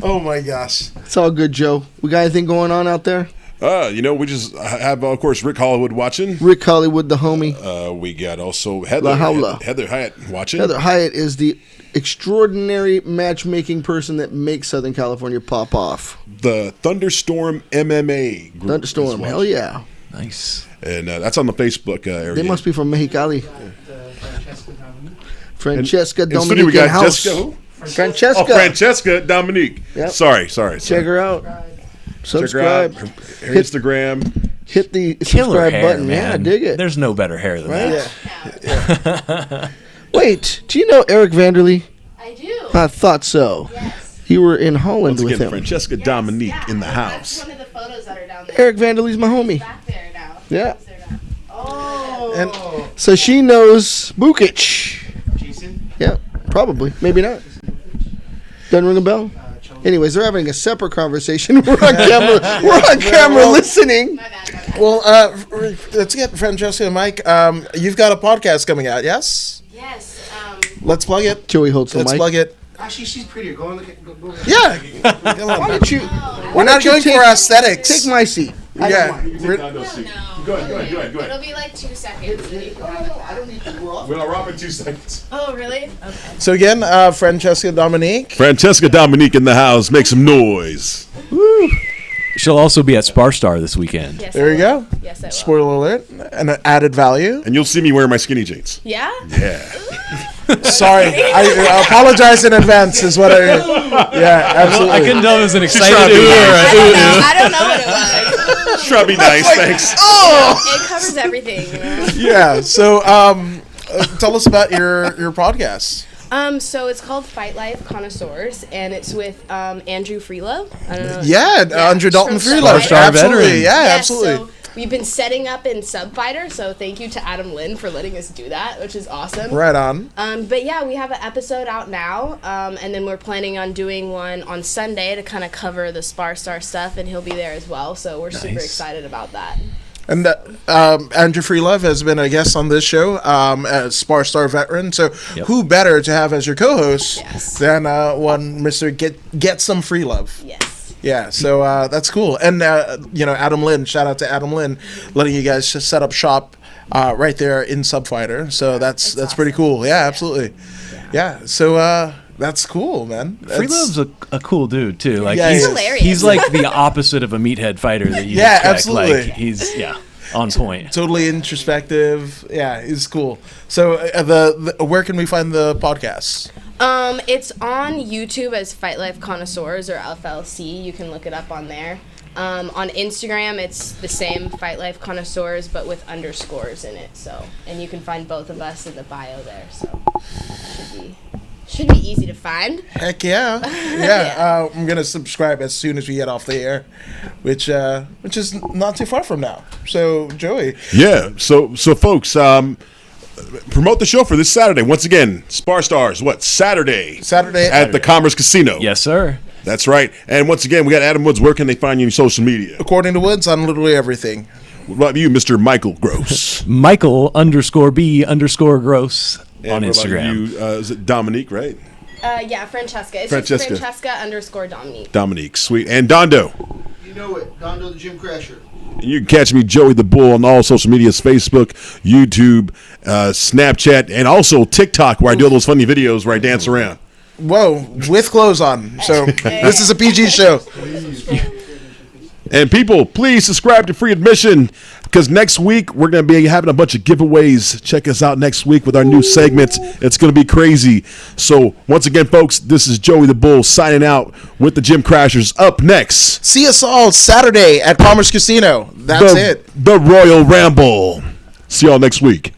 Oh my gosh. It's all good, Joe. We got anything going on out there? We just have, of course, Rick Hollywood watching. Rick Hollywood, the homie. We got also La Heather Howla. Heather Hyatt watching. Heather Hyatt is the extraordinary matchmaking person that makes Southern California pop off. The Thunderstorm MMA group. Thunderstorm, is watching. hell yeah. Nice. And that's on the Facebook area. They must be from Mexicali. Francesca In studio we Dominican got House. Jessica who? Francesca. Oh, Francesca Dominique. Yep. Sorry. Check her out. Check her out. Subscribe. Her Instagram. Hit the Killer subscribe hair, button. man. Yeah, I dig it. There's no better hair than Right? that. Wait, do you know Eric Vanderlee? I do. I thought so. Yes. You were in Holland Once with again, him. Francesca Yes, Dominique yeah. in the That's house. one of the photos that are down there. Eric Vanderlee's my homie. Back there now. Yeah. Is there now? Oh. And So she knows Bukic. Jason. Yeah, probably. Maybe not. Doesn't ring a bell? Cholo. Anyways, they're having a separate conversation. We're on camera. We're on camera listening. My bad. well, let's get Francesca and Mike. You've got a podcast coming out, yes? Yes. Let's plug it. Joey holds the Let's mic. plug it. Actually, she's prettier. Go and look at. Go. Yeah. Come Why on. don't you? We're not going for aesthetics. Take my seat. Yeah. No. Go ahead. It'll be like 2 seconds. And you can have it back. We're off in 2 seconds. Oh, really? Okay. So again, Francesca Dominique. Francesca Dominique in the house. Make some noise. She'll also be at Spar this weekend. Yes, There I you will. go. Yes, I will. Spoiler alert. And an added value. And you'll see me wearing my skinny jeans. Yeah? Yeah. Sorry. I apologize in advance is what I... Yeah, absolutely. I couldn't tell if it was an trying excited to be ooh or I a don't ooh. know. I don't know what it was. Try to be nice. Thanks. It covers everything. You know? Yeah. So tell us about your podcast. So it's called Fight Life Connoisseurs, and it's with Andrew Freelove. I don't know. Yeah, Andrew Dalton from Freelove. Star Absolutely. veteran. Yeah, Yes, absolutely. So we've been setting up in Subfighter, so thank you to Adam Lynn for letting us do that, which is awesome. Right on. But yeah, we have an episode out now, and then we're planning on doing one on Sunday to kind of cover the Spar stuff, and he'll be there as well. So we're super Nice. excited about that. And Andrew Freelove has been a guest on this show, as Spar Star veteran. So Yep. who better to have as your co-host Yes. than one Mr. Get Some Free Love? Yes. Yeah, so that's cool. And Adam Lynn, shout out to Adam Lynn, letting you guys just set up shop right there in Subfighter. So that's pretty awesome. cool. Yeah, absolutely. Yeah. So that's cool, man. Freelove's a cool dude too. Like Yeah, He's he is. hilarious. He's like the opposite of a meathead fighter that you Yeah, expect. absolutely. Like he's on point. totally introspective. Yeah, it's cool. So where can we find the podcast? It's on YouTube as Fight Life Connoisseurs or FLC. You can look it up on there. On Instagram, it's the same Fight Life Connoisseurs, but with underscores in it. So, and you can find both of us in the bio there. So, should be easy to find. Heck yeah, yeah. I'm gonna subscribe as soon as we get off the air, which is not too far from now. So, Joey. Yeah. So folks, promote the show for this Saturday. Once again, Spar Stars. Saturday at the Commerce Casino. Yes, sir. That's right. And once again, we got Adam Woods. Where can they find you on social media? According to Woods, on literally everything. What about you, Mr. Michael Gross? Michael_B_Gross on And what about Instagram. you, is it Dominique, right? Yeah, Francesca. It's Francesca. just Francesca_Dominique. Dominique, sweet. And Dondo. You know it. Dondo the Gym Crasher. You can catch me, Joey the Bull, on all social medias, Facebook, YouTube, Snapchat, and also TikTok, where I do all those funny videos where I dance around. Whoa, with clothes on. So this is a PG show. And people, please subscribe to Free Admission, because next week we're going to be having a bunch of giveaways. Check us out next week with our new segments. It's going to be crazy. So once again, folks, this is Joey the Bull signing out with the Gym Crashers. Up next, See us all Saturday at Commerce Casino. That's it. The Royal Ramble. See y'all next week.